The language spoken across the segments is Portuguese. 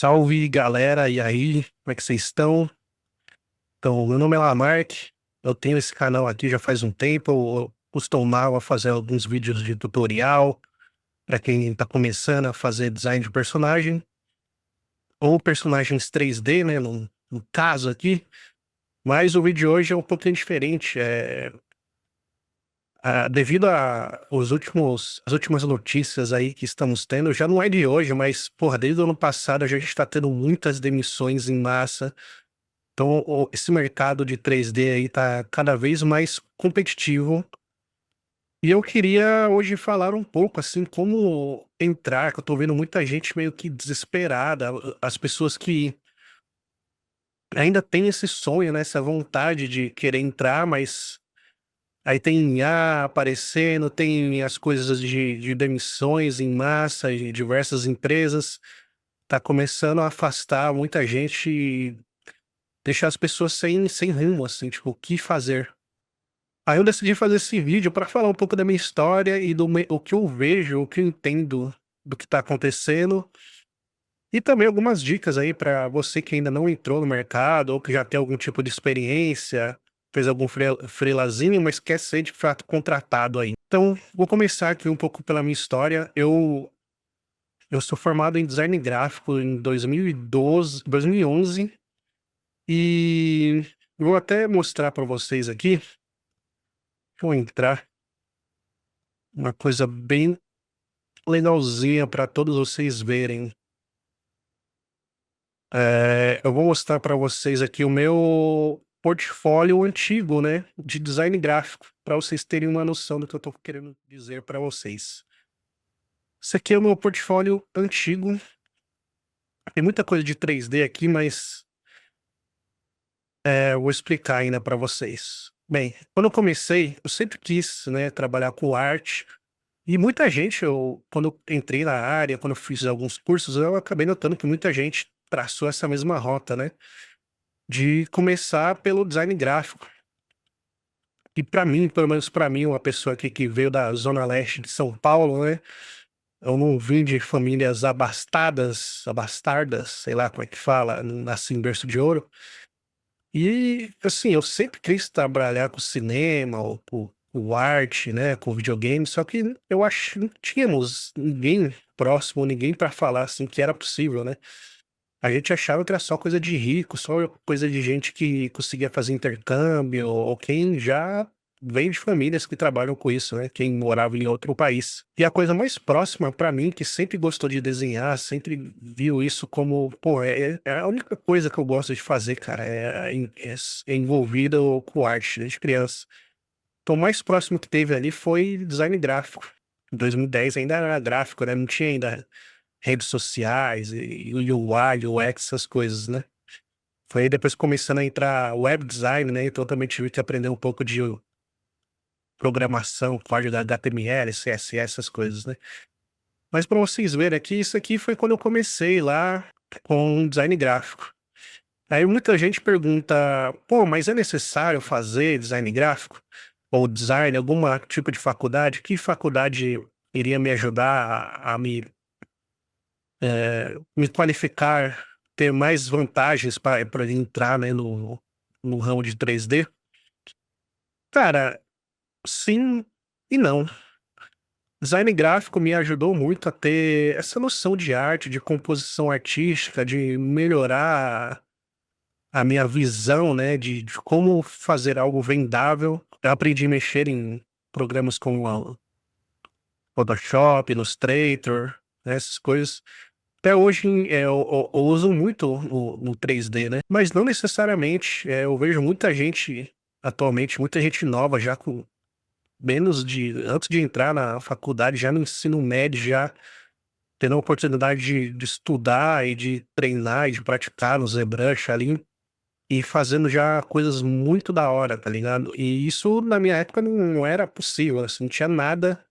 Salve galera, e aí? Como é que vocês estão? Então, meu nome é Lamarck, eu tenho esse canal aqui já faz um tempo. Eu costumava fazer alguns vídeos de tutorial para quem está começando a fazer design de personagem ou personagens 3D, né? No caso aqui, mas o vídeo de hoje é um pouquinho diferente. Devido às últimas notícias aí que estamos tendo, já não é de hoje, mas, porra, desde o ano passado a gente está tendo muitas demissões em massa. Então, esse mercado de 3D aí tá cada vez mais competitivo. E eu queria hoje falar um pouco, assim, como entrar, que eu tô vendo muita gente meio que desesperada, as pessoas que ainda têm esse sonho, né, essa vontade de querer entrar, mas aí tem IA aparecendo, tem as coisas de demissões em massa de diversas empresas, tá começando a afastar muita gente e deixar as pessoas sem rumo, assim, tipo, o que fazer? Aí eu decidi fazer esse vídeo para falar um pouco da minha história e o que eu vejo, o que eu entendo do que tá acontecendo, e também algumas dicas aí para você que ainda não entrou no mercado ou que já tem algum tipo de experiência, fez algum freelazinho, mas quer ser de fato contratado aí. Então, vou começar aqui um pouco pela minha história. Eu sou formado em design gráfico em 2012, 2011 e vou até mostrar para vocês aqui. Vou entrar uma coisa bem legalzinha para todos vocês verem. Eu vou mostrar para vocês aqui o meu portfólio antigo, né, de design gráfico, para vocês terem uma noção do que eu tô querendo dizer para vocês. Esse aqui é o meu portfólio antigo. Tem muita coisa de 3D aqui, mas eu vou explicar ainda para vocês. Bem, quando eu comecei, eu sempre quis, né, trabalhar com arte. E muita gente, quando eu entrei na área, quando eu fiz alguns cursos, eu acabei notando que muita gente traçou essa mesma rota, né? De começar pelo design gráfico. E para mim, pelo menos para mim, uma pessoa aqui que veio da zona leste de São Paulo, né? Eu não vim de famílias abastardas, sei lá como é que fala, não nasci em berço de ouro. E, assim, eu sempre quis trabalhar com cinema, ou com arte, né, com videogame, só que eu acho que não tínhamos ninguém próximo, ninguém para falar, assim, que era possível, né. A gente achava que era só coisa de rico, só coisa de gente que conseguia fazer intercâmbio, ou quem já vem de famílias que trabalham com isso, né, quem morava em outro país. E a coisa mais próxima pra mim, que sempre gostou de desenhar, sempre viu isso como, pô, é a única coisa que eu gosto de fazer, cara, é envolvido com arte desde criança. Então, o mais próximo que teve ali foi design gráfico. Em 2010 ainda era gráfico, né, não tinha ainda redes sociais e o UI, UX, essas coisas, né. Foi aí depois começando a entrar web design, né, então eu também tive que aprender um pouco de programação, código HTML, CSS, essas coisas, né. Mas para vocês verem aqui, isso aqui foi quando eu comecei lá com design gráfico. Aí muita gente pergunta: "Pô, mas é necessário fazer design gráfico? Ou design, alguma tipo de faculdade? Que faculdade iria me ajudar a me qualificar, ter mais vantagens para entrar, né, no ramo de 3D?" Cara, sim e não. Design gráfico me ajudou muito a ter essa noção de arte, de composição artística, de melhorar a minha visão, né, de como fazer algo vendável. Eu aprendi a mexer em programas como Photoshop, Illustrator, né, essas coisas. Até hoje, eu uso muito no 3D, né, mas não necessariamente. Eu vejo muita gente atualmente, muita gente nova já com menos de antes de entrar na faculdade, já no ensino médio, já tendo a oportunidade de estudar e de treinar e de praticar no ZBrush ali, e fazendo já coisas muito da hora, tá ligado? E isso na minha época não era possível, assim, não tinha nada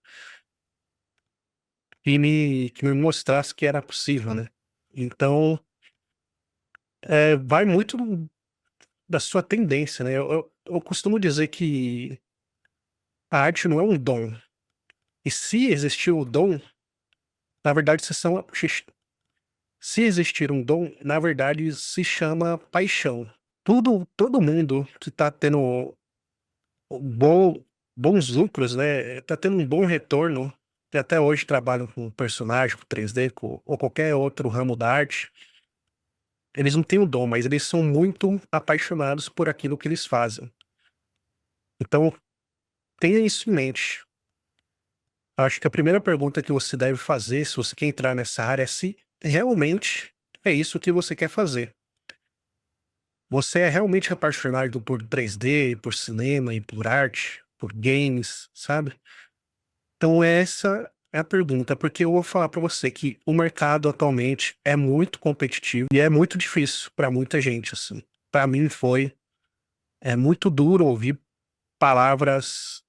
que me mostrasse que era possível, né. Então, vai muito da sua tendência, né. Eu costumo dizer que a arte não é um dom, e se existir o dom, na verdade vocês são Se existir um dom, na verdade se chama paixão. Todo mundo que tá tendo o bons lucros, né, tá tendo um bom retorno, que até hoje trabalham com personagem, com 3D, ou qualquer outro ramo da arte, eles não têm o dom, mas eles são muito apaixonados por aquilo que eles fazem. Então, tenha isso em mente. Acho que a primeira pergunta que você deve fazer, se você quer entrar nessa área, é se realmente é isso que você quer fazer. Você é realmente apaixonado por 3D, por cinema e por arte, por games, sabe? Então essa é a pergunta, porque eu vou falar pra você que o mercado atualmente é muito competitivo e é muito difícil pra muita gente, assim. Pra mim foi, é muito duro ouvir palavras,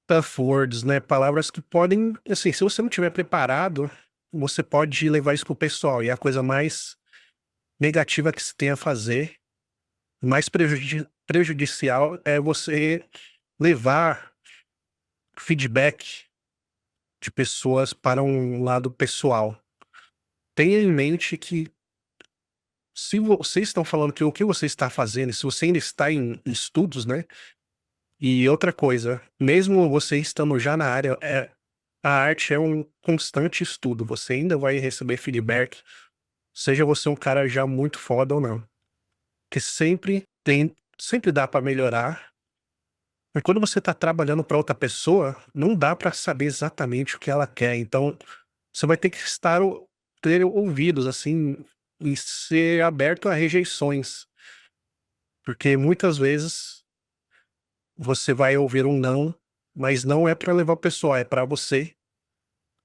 tough words, né, palavras que podem, assim, se você não estiver preparado, você pode levar isso pro pessoal, e é a coisa mais negativa que se tem a fazer, mais prejudicial é você levar feedback de pessoas para um lado pessoal. Tenha em mente que se vocês estão falando que o que você está fazendo, se você ainda está em estudos, né, e outra coisa, mesmo você estando já na área, a arte é um constante estudo, você ainda vai receber feedback, seja você um cara já muito foda ou não. Que sempre dá para melhorar, mas quando você está trabalhando para outra pessoa, não dá para saber exatamente o que ela quer, então você vai ter que ter ouvidos, assim, e ser aberto a rejeições, porque muitas vezes você vai ouvir um não, mas não é para levar o pessoal, é para você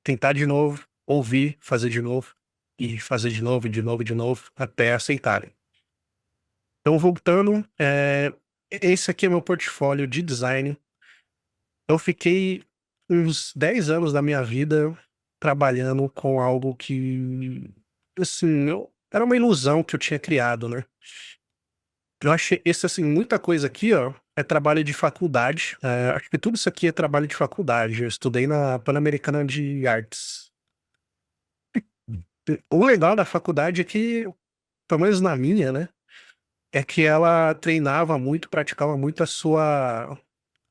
tentar de novo, ouvir, fazer de novo, e fazer de novo, e de novo, e de novo, até aceitarem. Então voltando, esse aqui é meu portfólio de design. Eu fiquei uns 10 anos da minha vida trabalhando com algo que, assim, era uma ilusão que eu tinha criado, né. Eu achei esse, assim, muita coisa aqui, ó, é trabalho de faculdade, acho que tudo isso aqui é trabalho de faculdade, eu estudei na Pan-Americana de Artes. O legal da faculdade é que, pelo menos na minha, né, é que ela treinava muito, praticava muito a sua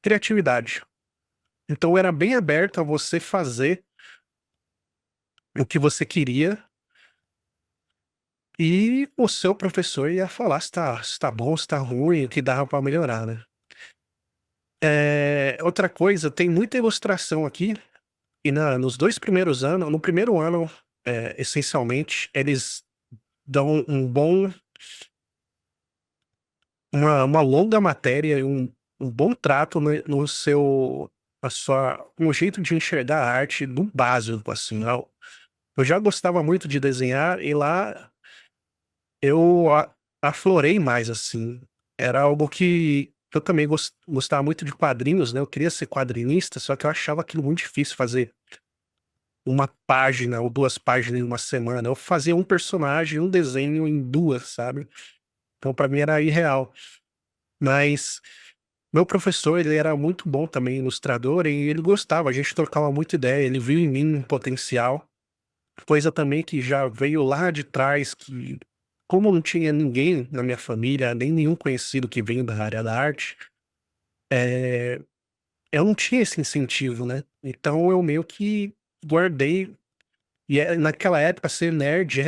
criatividade. Então era bem aberto a você fazer o que você queria, e o seu professor ia falar se tá bom, se tá ruim, o que dava pra melhorar, né. Outra coisa, tem muita ilustração aqui, e nos 2 primeiros anos, no primeiro ano, essencialmente, eles dão uma longa matéria e um bom trato no seu no jeito de enxergar a arte no básico, assim, eu já gostava muito de desenhar e lá eu aflorei mais, assim. Era algo que eu também gostava muito de quadrinhos, né, eu queria ser quadrinista, só que eu achava aquilo muito difícil fazer uma página ou 2 páginas em uma semana. Eu fazia um personagem, um desenho em 2, sabe. Então pra mim era irreal. Mas meu professor, ele era muito bom também ilustrador e ele gostava, a gente trocava muita ideia, ele viu em mim um potencial. Coisa também que já veio lá de trás, que como não tinha ninguém na minha família, nem nenhum conhecido que veio da área da arte, eh, eu não tinha esse incentivo, né. Então eu meio que guardei, e naquela época ser nerd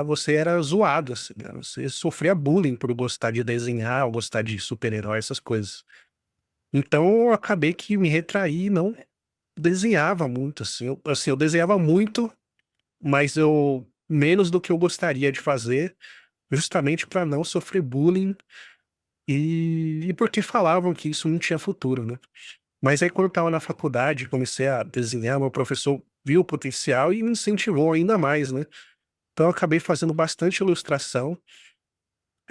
você era zoado, assim, né, você sofria bullying por gostar de desenhar ou gostar de super-herói, essas coisas. Então eu acabei que me retraí e não desenhava muito, assim, eu desenhava muito, mas eu menos do que eu gostaria de fazer, justamente para não sofrer bullying, e porque falavam que isso não tinha futuro, né. Mas aí quando eu estava na faculdade, comecei a desenhar, meu professor viu o potencial e me incentivou ainda mais, né. Então eu acabei fazendo bastante ilustração,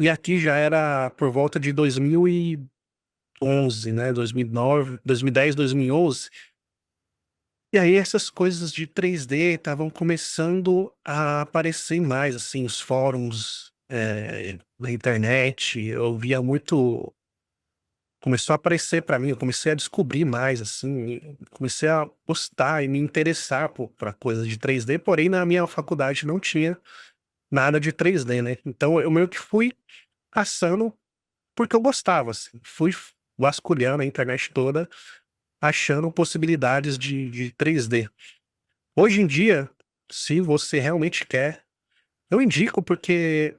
e aqui já era por volta de 2011, né, 2009, 2010, 2011. E aí essas coisas de 3D estavam começando a aparecer mais, assim, os fóruns, na internet, eu via muito começou a aparecer pra mim, eu comecei a descobrir mais, assim, comecei a gostar e me interessar pra coisas de 3D, porém na minha faculdade não tinha nada de 3D, né. Então eu meio que fui caçando porque eu gostava, assim, fui vasculhando a internet toda, achando possibilidades de 3D. Hoje em dia, se você realmente quer, eu indico porque,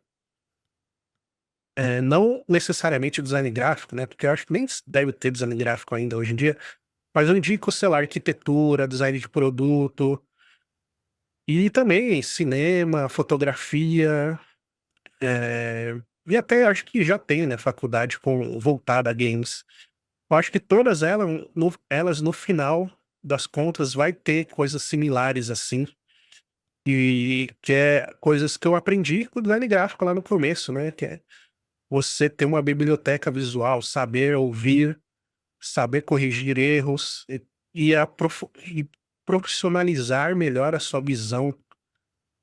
não necessariamente design gráfico, né, porque eu acho que nem deve ter design gráfico ainda hoje em dia, mas eu indico, sei lá, arquitetura, design de produto, e também cinema, fotografia, e até acho que já tem, né, faculdade voltada a games. Eu acho que todas elas no final das contas vai ter coisas similares, assim, e que é coisas que eu aprendi com o design gráfico lá no começo, né, que é você ter uma biblioteca visual, saber ouvir, saber corrigir erros e profissionalizar melhor a sua visão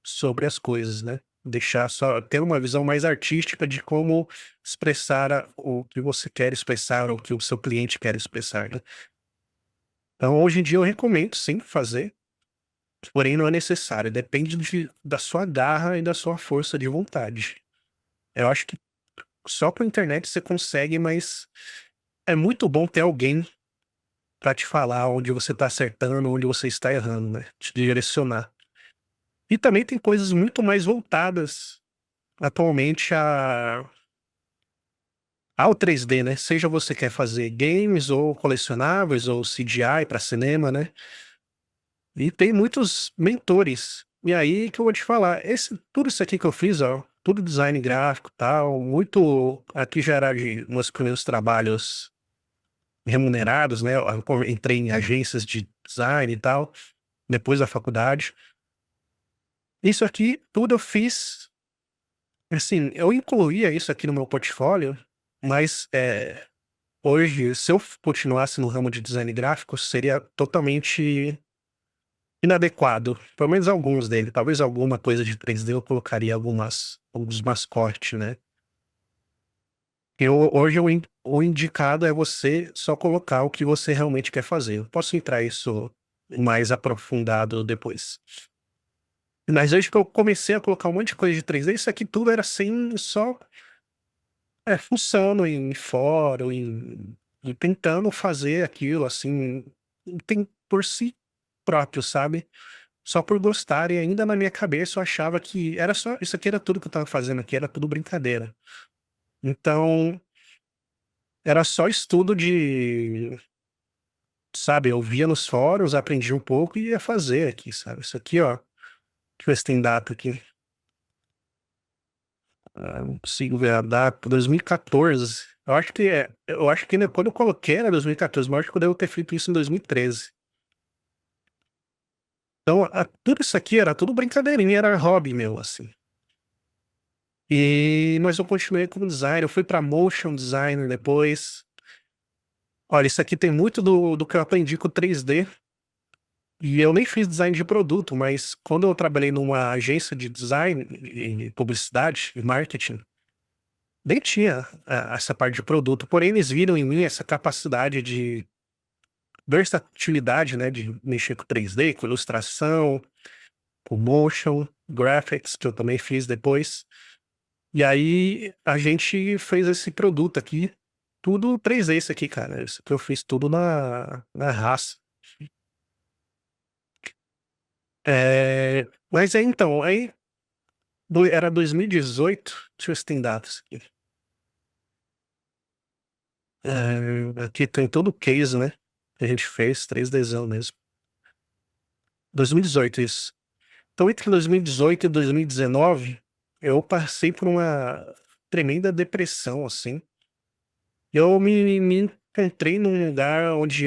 sobre as coisas, né. Deixar só ter uma visão mais artística de como expressar o que você quer expressar ou o que o seu cliente quer expressar, né. Então, hoje em dia eu recomendo sim fazer, porém não é necessário, depende da sua garra e da sua força de vontade. Eu acho que só com a internet você consegue, mas é muito bom ter alguém pra te falar onde você tá acertando, onde você está errando, né, te direcionar. E também tem coisas muito mais voltadas atualmente ao 3D, né, seja você quer fazer games ou colecionáveis ou CGI para cinema, né, e tem muitos mentores. E aí que eu vou te falar, tudo isso aqui que eu fiz, ó, tudo design gráfico, tal, muito aqui já era de meus primeiros trabalhos remunerados, né, eu entrei em agências de design e tal, depois da faculdade. Isso aqui tudo eu fiz, assim, eu incluía isso aqui no meu portfólio, mas, hoje, se eu continuasse no ramo de design gráfico, seria totalmente inadequado, pelo menos alguns dele, talvez alguma coisa de 3D eu colocaria alguns mascote, né. Hoje o indicado é você só colocar o que você realmente quer fazer. Eu posso entrar isso mais aprofundado depois. Mas desde que eu comecei a colocar um monte de coisa de 3D, isso aqui tudo era assim, só, fuçando em fórum, e tentando fazer aquilo, assim, por si próprio, sabe. Só por gostar e ainda na minha cabeça eu achava que era só isso aqui, era tudo que eu estava fazendo aqui, era tudo brincadeira. Então, era só estudo sabe, eu via nos fóruns, aprendia um pouco e ia fazer aqui, sabe. Isso aqui, ó, deixa eu ver se tem data aqui. Não consigo ver a data, 2014. Eu acho que ainda quando eu coloquei era 2014, mas eu acho que eu devo ter feito isso em 2013. Então, tudo isso aqui era tudo brincadeirinha, era hobby meu, assim. Mas eu continuei como designer, eu fui pra motion designer depois. Olha, isso aqui tem muito do que eu aprendi com 3D, e eu nem fiz design de produto, mas quando eu trabalhei numa agência de design e publicidade e marketing, nem tinha, essa parte de produto, porém eles viram em mim essa capacidade de versatilidade, né, de mexer com 3D, com ilustração, com motion, graphics, que eu também fiz depois. E aí a gente fez esse produto aqui, tudo 3D isso aqui, cara. Isso que eu fiz tudo na raça. Mas aí então, aí era 2018, deixa eu ver se tem datas aqui. Aqui tem todo o case, né, que a gente fez, 3Dzão mesmo. 2018 isso. Então entre 2018 e 2019, eu passei por uma tremenda depressão, assim. Eu me encontrei num lugar onde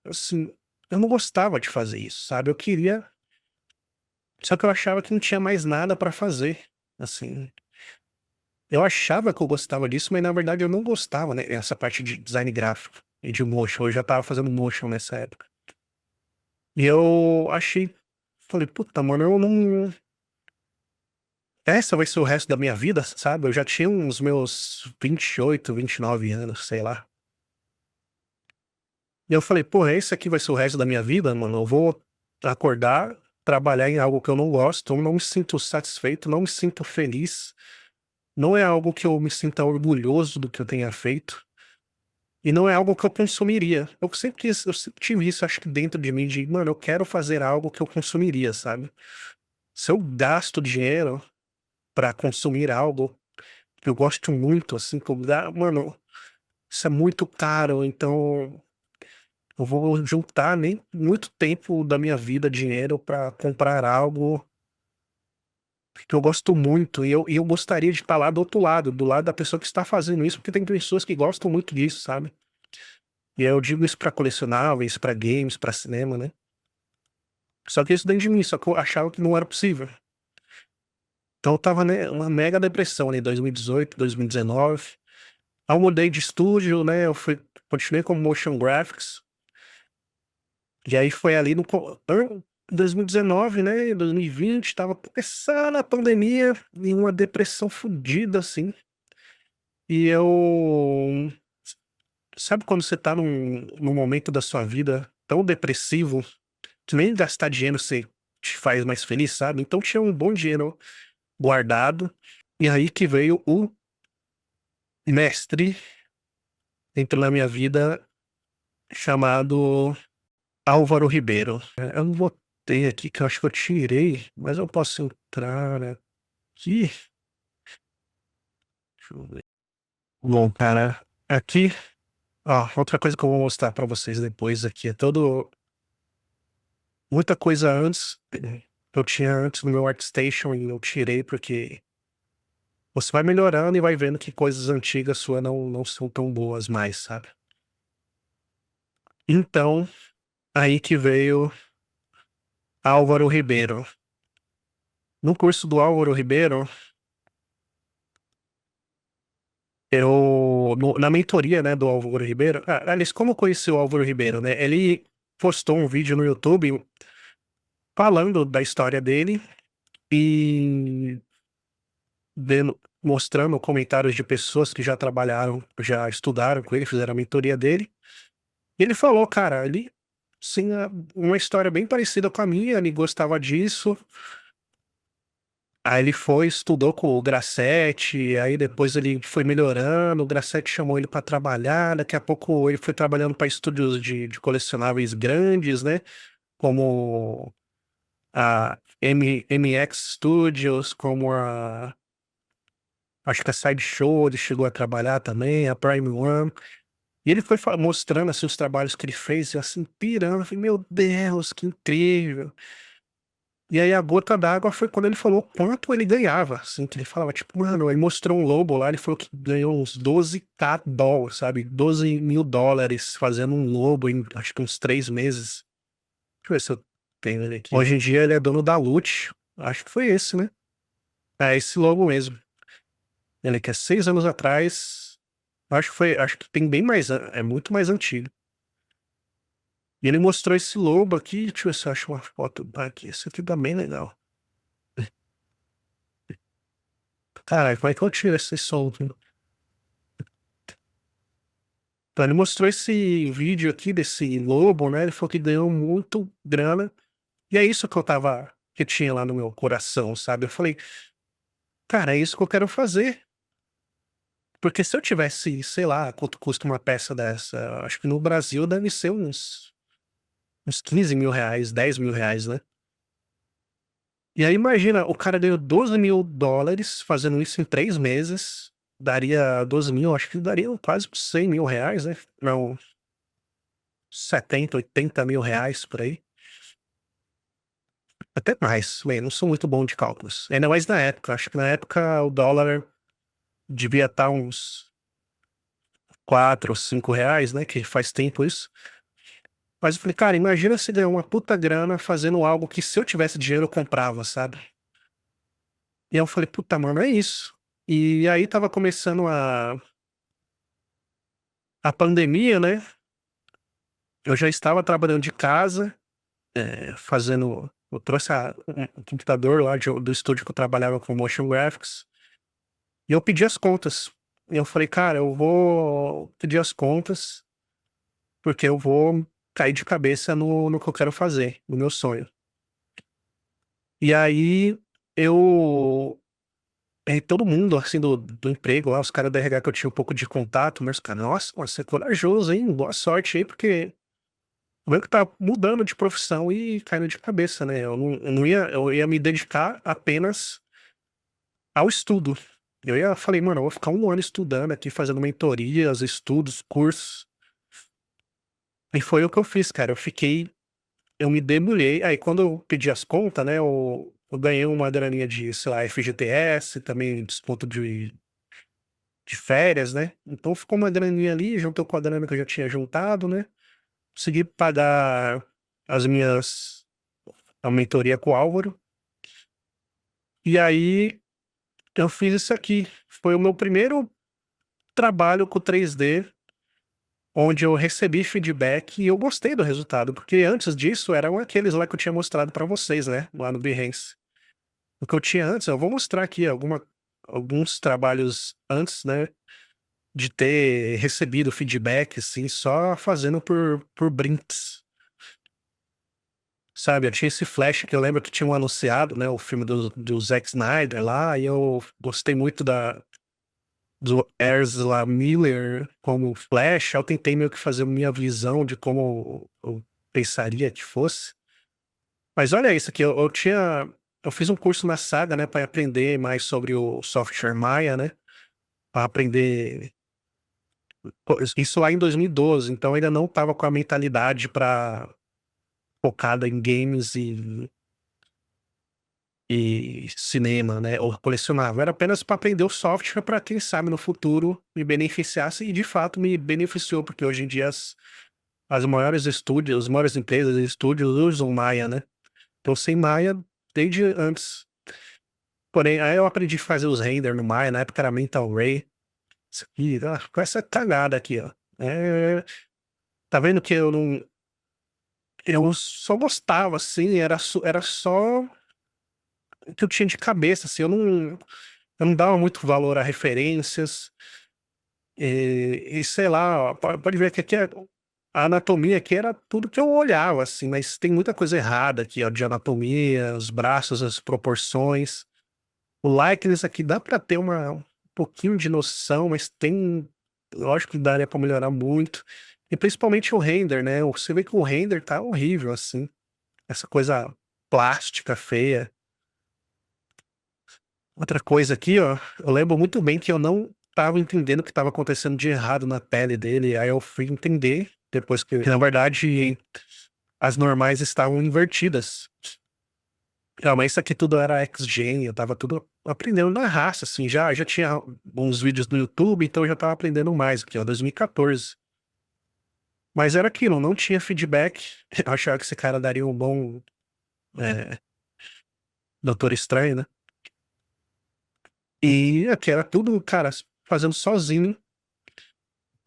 assim, eu não gostava de fazer isso, sabe. Eu queria, só que eu achava que não tinha mais nada pra fazer, assim. Eu achava que eu gostava disso, mas na verdade eu não gostava, né, essa parte de design gráfico e de motion, eu já estava fazendo motion nessa época. E eu falei: "Puta, mano, eu não essa vai ser o resto da minha vida", sabe. Eu já tinha uns meus 28, 29 anos, sei lá. E eu falei, porra, esse aqui vai ser o resto da minha vida, mano. Eu vou acordar, trabalhar em algo que eu não gosto, eu não me sinto satisfeito, não me sinto feliz. Não é algo que eu me sinta orgulhoso do que eu tenha feito. E não é algo que eu consumiria. Eu sempre tive isso, acho que dentro de mim, de, mano, eu quero fazer algo que eu consumiria, sabe? Se eu gasto dinheiro pra consumir algo que eu gosto muito, assim, mano, isso é muito caro, então eu vou juntar nem muito tempo da minha vida, dinheiro, pra comprar algo que eu gosto muito. E eu gostaria de estar lá do outro lado, do lado da pessoa que está fazendo isso, porque tem pessoas que gostam muito disso, sabe? E eu digo isso pra colecionáveis, pra games, pra cinema, né? Só que isso dentro de mim, só que eu achava que não era possível. Então eu tava, né, uma mega depressão ali em 2018, 2019. Aí eu mudei de estúdio, né? Continuei como motion graphics. E aí foi ali no 2019, né? 2020, tava começando a pandemia e uma depressão fodida, assim. E eu. Sabe quando você tá num momento da sua vida tão depressivo, que nem gastar dinheiro você te faz mais feliz, sabe? Então tinha um bom dinheiro guardado. E aí que veio o mestre, entrou na minha vida, chamado Álvaro Ribeiro. Eu não botei aqui, que eu acho que eu tirei, mas eu posso entrar aqui. Deixa eu ver. Bom, cara, aqui, ó, outra coisa que eu vou mostrar pra vocês depois aqui é muita coisa antes, que eu tinha antes no meu ArtStation e eu tirei porque você vai melhorando e vai vendo que coisas antigas suas não são tão boas mais, sabe? Então, aí que veio Álvaro Ribeiro. No curso do Álvaro Ribeiro, na mentoria, né, do Álvaro Ribeiro, aliás, como eu conheci o Álvaro Ribeiro, né? Ele postou um vídeo no YouTube falando da história dele e mostrando comentários de pessoas que já trabalharam, já estudaram com ele, fizeram a mentoria dele. E ele falou, cara, ele tinha uma história bem parecida com a minha, ele gostava disso. Aí ele foi, estudou com o Grassetti, aí depois ele foi melhorando, o Grassetti chamou ele pra trabalhar, daqui a pouco ele foi trabalhando para estúdios de colecionáveis grandes, né? Como a MX Studios, como acho que a Sideshow ele chegou a trabalhar também, a Prime One. E ele foi mostrando assim os trabalhos que ele fez, e eu assim, pirando, eu falei, meu Deus, que incrível. E aí a gota d'água foi quando ele falou quanto ele ganhava, assim, que ele falava, tipo, mano, ele mostrou um lobo lá, ele falou que ganhou uns 12k dólares, sabe? $12.000 fazendo um lobo em acho que uns 3 meses. Deixa eu ver se eu tenho ele aqui. Hoje em dia ele é dono da Lute, acho que foi esse, né? É esse lobo mesmo. Ele que é 6 anos atrás, acho que tem bem mais, é muito mais antigo. E ele mostrou esse lobo aqui, deixa eu ver se eu acho uma foto aqui, esse aqui tá bem legal. Caralho, como é que eu tiro esse som? Então ele mostrou esse vídeo aqui desse lobo, né? Ele falou que ganhou muito grana. E é isso que tinha lá no meu coração, sabe? Eu falei, cara, é isso que eu quero fazer. Porque se eu tivesse, sei lá, quanto custa uma peça dessa, eu acho que no Brasil deve ser uns 15 mil reais, 10 mil reais, né? E aí imagina, o cara ganhou $12.000 fazendo isso em 3 meses. Daria 12 mil, acho que daria quase uns 100 mil reais, né? Não, 70, 80 mil reais por aí. Até mais, bem, não sou muito bom de cálculos. Ainda mais na época, acho que na época o dólar devia estar uns 4 ou 5 reais, né? Que faz tempo isso. Mas eu falei, cara, imagina se ganhar uma puta grana fazendo algo que se eu tivesse dinheiro eu comprava, sabe? E aí eu falei, puta, mano, é isso. E aí tava começando a pandemia, né? Eu já estava trabalhando de casa, fazendo. Eu trouxe um computador lá do estúdio que eu trabalhava com motion graphics. E eu pedi as contas. E eu falei, cara, eu vou pedir as contas. porque eu vou cair de cabeça no que eu quero fazer, no meu sonho. E aí eu todo mundo, assim, do emprego lá, os caras da RH que eu tinha um pouco de contato, mas os caras: "Nossa, mano, você é corajoso, hein, boa sorte aí, porque vendo que tá mudando de profissão e caindo de cabeça, né". Eu não ia eu ia me dedicar apenas ao estudo. Falei: "Mano, eu vou ficar 1 ano estudando aqui, fazendo mentorias, estudos, cursos". E foi o que eu fiz, cara. Eu me debulhei. Aí quando eu pedi as contas, né, eu ganhei uma graninha de, sei lá, FGTS, também desconto de férias, né. Então ficou uma graninha ali, juntou com a grana que eu já tinha juntado, né. Consegui pagar as minhas a mentoria com o Álvaro. E aí eu fiz isso aqui. Foi o meu primeiro trabalho com 3D, onde eu recebi feedback e eu gostei do resultado, porque antes disso eram aqueles lá que eu tinha mostrado pra vocês, né, lá no Behance. O que eu tinha antes, eu vou mostrar aqui alguns trabalhos antes, né, de ter recebido feedback, assim, só fazendo por brinks, sabe. Eu tinha esse flash que eu lembro que tinham anunciado, né, o filme do Zack Snyder lá, e eu gostei muito do Ezra Miller como Flash. Eu tentei meio que fazer minha visão de como eu pensaria que fosse. Mas olha isso aqui, eu fiz um curso na Saga, né, para aprender mais sobre o software Maya, né, para aprender isso lá em 2012, então ainda não estava com a mentalidade para focada em games e cinema, né, ou colecionável. Era apenas para aprender o software para quem sabe no futuro me beneficiasse e de fato me beneficiou, porque hoje em dia as maiores estúdios, as maiores empresas e estúdios usam Maya, né. Então sem Maya desde antes. Porém, aí eu aprendi a fazer os render no Maya, na época era Mental Ray. Isso aqui, com essa cagada aqui, ó. Tá vendo que eu só gostava, assim, era só o que eu tinha de cabeça, assim, eu não dava muito valor a referências, e sei lá, ó, pode ver que aqui a anatomia aqui era tudo que eu olhava, assim, mas tem muita coisa errada aqui, ó, de anatomia, os braços, as proporções. O likeness aqui dá pra ter um pouquinho de noção, mas tem lógico que daria pra melhorar muito. E principalmente o render, né, você vê que o render tá horrível, assim, essa coisa plástica, feia. Outra coisa aqui, ó, eu lembro muito bem que eu não estava entendendo o que estava acontecendo de errado na pele dele, aí eu fui entender depois que na verdade as normais estavam invertidas. Mas isso aqui tudo era X-Gen, eu estava tudo aprendendo na raça, assim, já tinha uns vídeos no YouTube, então eu já estava aprendendo mais aqui, ó, 2014. Mas era aquilo, não tinha feedback, eu achava que esse cara daria um bom, eh, Doutor Estranho, né. E aqui era tudo, cara, fazendo sozinho.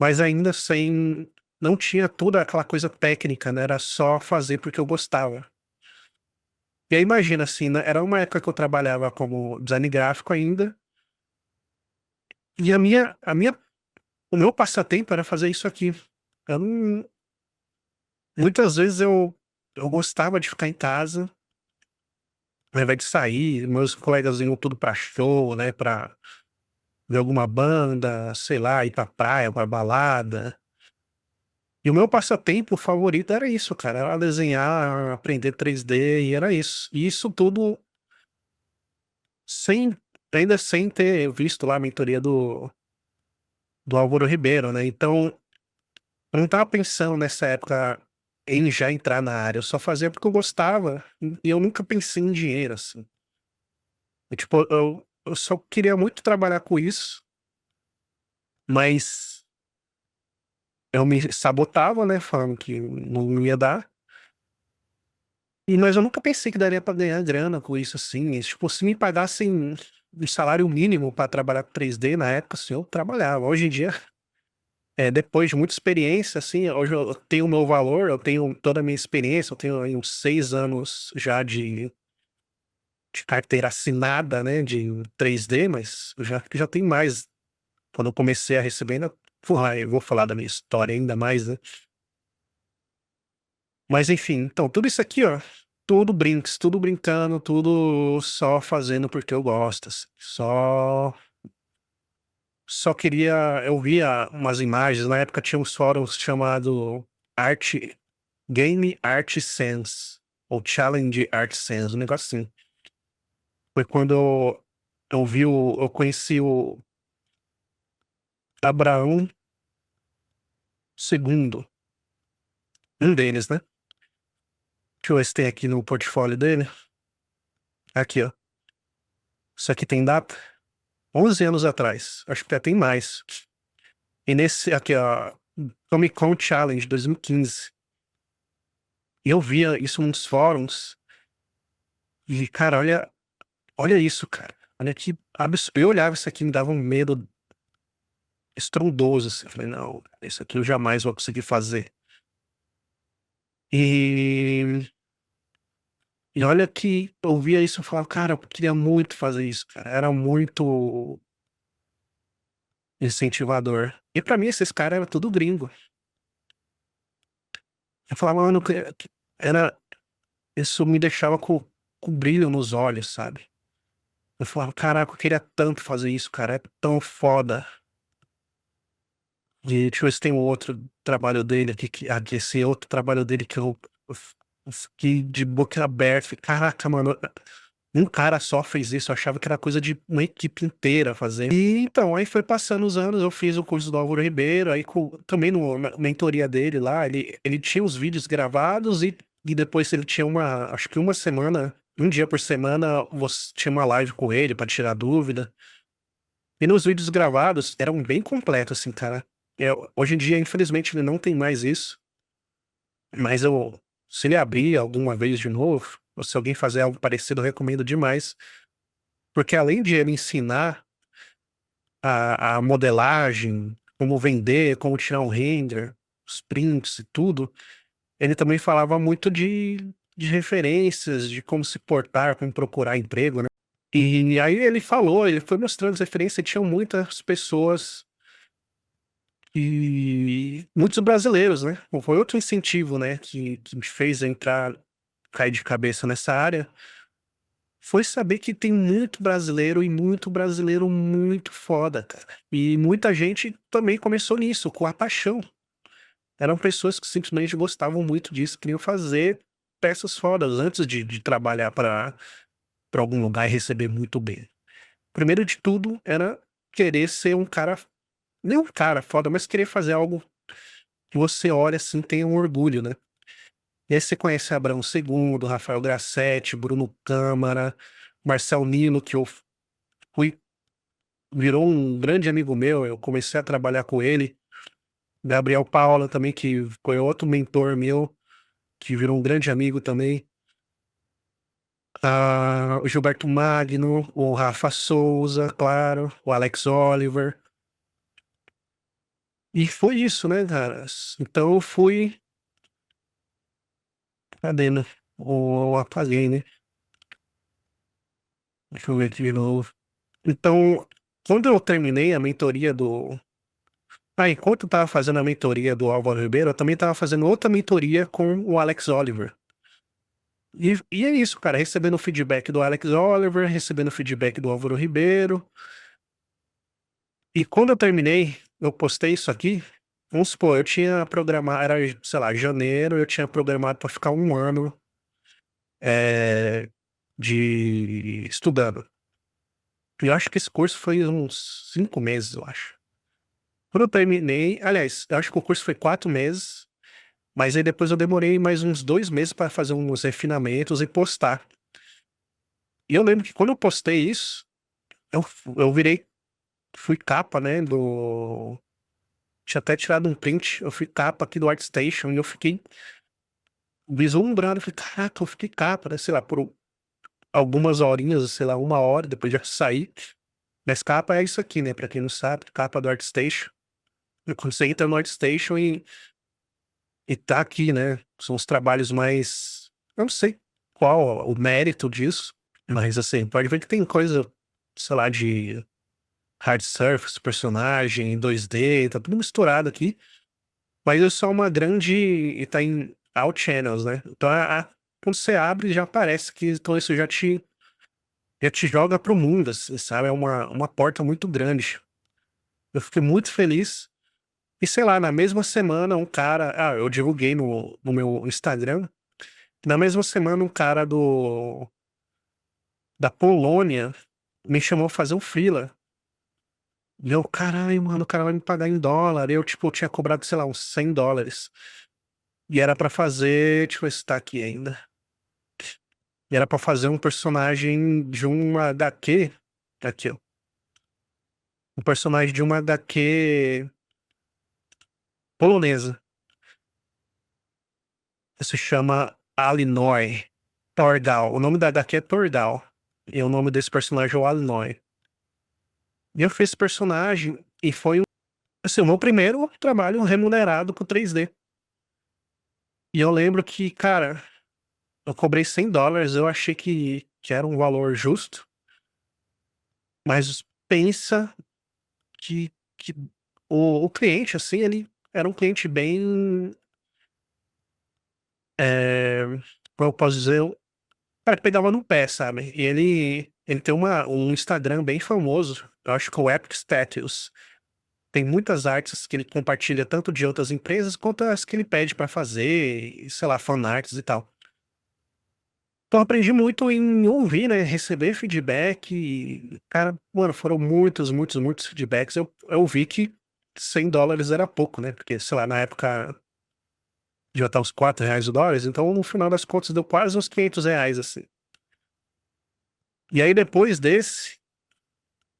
Mas ainda sem não tinha toda aquela coisa técnica, né, era só fazer porque eu gostava. E aí imagina, assim, né, era uma época que eu trabalhava como design gráfico ainda, e o meu passatempo era fazer isso aqui. Eu não Muitas vezes eu gostava de ficar em casa, ao invés de sair, meus colegas iam tudo pra show, né, pra ver alguma banda, sei lá, ir pra praia, pra balada. E o meu passatempo favorito era isso, cara, era desenhar, aprender 3D e era isso. E isso tudo sem ainda sem ter visto lá a mentoria do Álvaro Ribeiro, né. Então, eu não estava pensando nessa época em já entrar na área, eu só fazia porque eu gostava e eu nunca pensei em dinheiro, assim. E tipo, eu só queria muito trabalhar com isso, mas eu me sabotava, né, falando que não ia dar. Mas eu nunca pensei que daria pra ganhar grana com isso, assim. E, tipo, se me pagassem um salário mínimo pra trabalhar com 3D na época, assim, eu trabalhava. Hoje em dia, depois de muita experiência, assim, hoje eu tenho o meu valor, eu tenho toda a minha experiência, eu tenho aí uns 6 anos já de carteira assinada, né, de 3D, mas eu já tenho mais. Quando eu comecei a receber ainda, porra, eu vou falar da minha história ainda mais, né. Mas enfim, então tudo isso aqui, ó, tudo brinks, tudo brincando, tudo só fazendo porque eu gosto, assim, só queria eu via umas imagens, na época tinha uns fóruns chamado Art Game Art Sense, ou Challenge Art Sense, um negócio assim. Foi quando eu conheci o Abraão Segundo, um deles, né. Deixa eu ver se tem aqui no portfólio dele. Aqui, ó. Isso aqui tem data? 11 anos atrás, acho que até tem mais. E nesse aqui, ó, Comic Con Challenge 2015. E eu via isso nos fóruns e, cara, olha isso, cara. Olha que absurdo. Eu olhava isso aqui e me dava um medo estrondoso, assim. Eu falei: "Não, isso aqui eu jamais vou conseguir fazer". E olha que eu via isso e falava: "Cara, eu queria muito fazer isso, cara". Era muito incentivador. E pra mim esses caras eram tudo gringo. Eu falava: "Mano, era isso me deixava com brilho nos olhos, sabe". Eu falava: "Caraca, eu queria tanto fazer isso, cara, é tão foda". E deixa eu ver se tem um outro trabalho dele aqui aqui esse outro trabalho dele que eu fiquei de boca aberta, falei: "Caraca, mano, um cara só fez isso", eu achava que era coisa de uma equipe inteira fazer. E então, aí foi passando os anos, eu fiz o curso do Álvaro Ribeiro, aí também no na mentoria dele lá, ele tinha os vídeos gravados e depois ele tinha acho que uma semana, um dia por semana, você tinha uma live com ele pra tirar dúvida. E nos vídeos gravados eram bem completos, assim, cara. Hoje em dia, infelizmente, ele não tem mais isso, mas se ele abrir alguma vez de novo, ou se alguém fazer algo parecido, eu recomendo demais, porque além de ele ensinar a modelagem, como vender, como tirar um render, os prints e tudo, ele também falava muito de referências, de como se portar, como procurar emprego, né. E aí ele foi mostrando as referências e tinham muitas pessoas e muitos brasileiros, né. Foi outro incentivo, né, que me fez cair de cabeça nessa área, foi saber que tem muito brasileiro e muito brasileiro muito foda, cara. E muita gente também começou nisso, com a paixão. Eram pessoas que simplesmente gostavam muito disso, queriam fazer peças fodas antes de trabalhar para algum lugar e receber muito bem. Primeiro de tudo era querer ser um cara, nem um cara foda, mas querer fazer algo que você olha assim, tenha um orgulho, né. E aí você conhece Abraão Segundo, Rafael Grassetti, Bruno Câmara, Marcel Nilo, que eu fui virou um grande amigo meu, eu comecei a trabalhar com ele. Gabriel Paula também, que foi outro mentor meu, que virou um grande amigo também. O Gilberto Magno, o Rafa Souza, claro, o Alex Oliver. E foi isso, né, cara. Então eu fui cadê, né? Apaguei, né. Deixa eu ver aqui de novo. Então, quando eu terminei a mentoria enquanto eu estava fazendo a mentoria do Álvaro Ribeiro, eu também estava fazendo outra mentoria com o Alex Oliver. E é isso, cara, recebendo feedback do Alex Oliver, recebendo feedback do Álvaro Ribeiro. E quando eu terminei, eu postei isso aqui, vamos supor, eu tinha programado, era, sei lá, janeiro, eu tinha programado para ficar 1 ano, eh, de estudando. E eu acho que esse curso foi uns 5 meses, eu acho. Quando eu terminei, aliás, eu acho que o curso foi 4 meses, mas aí depois eu demorei mais uns 2 meses para fazer uns refinamentos e postar. E eu lembro que quando eu postei isso, eu fui capa, né, tinha até tirado um print, eu fui capa aqui do ArtStation e eu fiquei vislumbrado, eu falei: "Caraca, eu fiquei capa", né, sei lá, por algumas horinhas, sei lá, 1 hora, depois já saí. Mas capa é isso aqui, né, pra quem não sabe, capa do ArtStation. Quando você entra no ArtStation e tá aqui, né, são os trabalhos mais, eu não sei qual o mérito disso, mas assim, pode ver que tem coisa, sei lá, de hard surface, personagem, 2D, tá tudo misturado aqui. Mas é só uma grande e tá em All Channels, né? Então, quando você abre, já aparece que então isso já te joga pro mundo, assim, sabe? É uma porta muito grande. Eu fiquei muito feliz. E sei lá, na mesma semana, um cara. Eu divulguei no meu Instagram. Na mesma semana, um cara da Polônia me chamou pra fazer um freela. E eu, caralho, mano, o cara vai me pagar em dólar. Eu, tipo, tinha cobrado, sei lá, uns $100. E era pra fazer. Deixa eu ver se tá aqui ainda. E era pra fazer um personagem de uma HQ. Aqui, ó. Um personagem de uma HQ polonesa. Se chama Alinoi. Torgal. O nome da HQ é Torgal. E o nome desse personagem é o Alinoi. E eu fiz esse personagem e foi assim, o meu primeiro trabalho remunerado com 3D. E eu lembro que, cara, eu cobrei $100. Eu achei que era um valor justo. Mas pensa que o cliente, assim, ele era um cliente bem. É, como eu posso dizer? Cara, que pegava no pé, sabe? E ele tem um Instagram bem famoso, eu acho que é o Epic Status. Tem muitas artes que ele compartilha tanto de outras empresas quanto as que ele pede pra fazer, e, sei lá, fanarts e tal. Então eu aprendi muito em ouvir, né? Receber feedback. E, cara, mano, foram muitos, muitos, muitos feedbacks. Eu vi que $100 era pouco, né? Porque, sei lá, na época já tá uns R$ 4 o dólar, então no final das contas deu quase uns R$ 500, assim. E aí depois desse,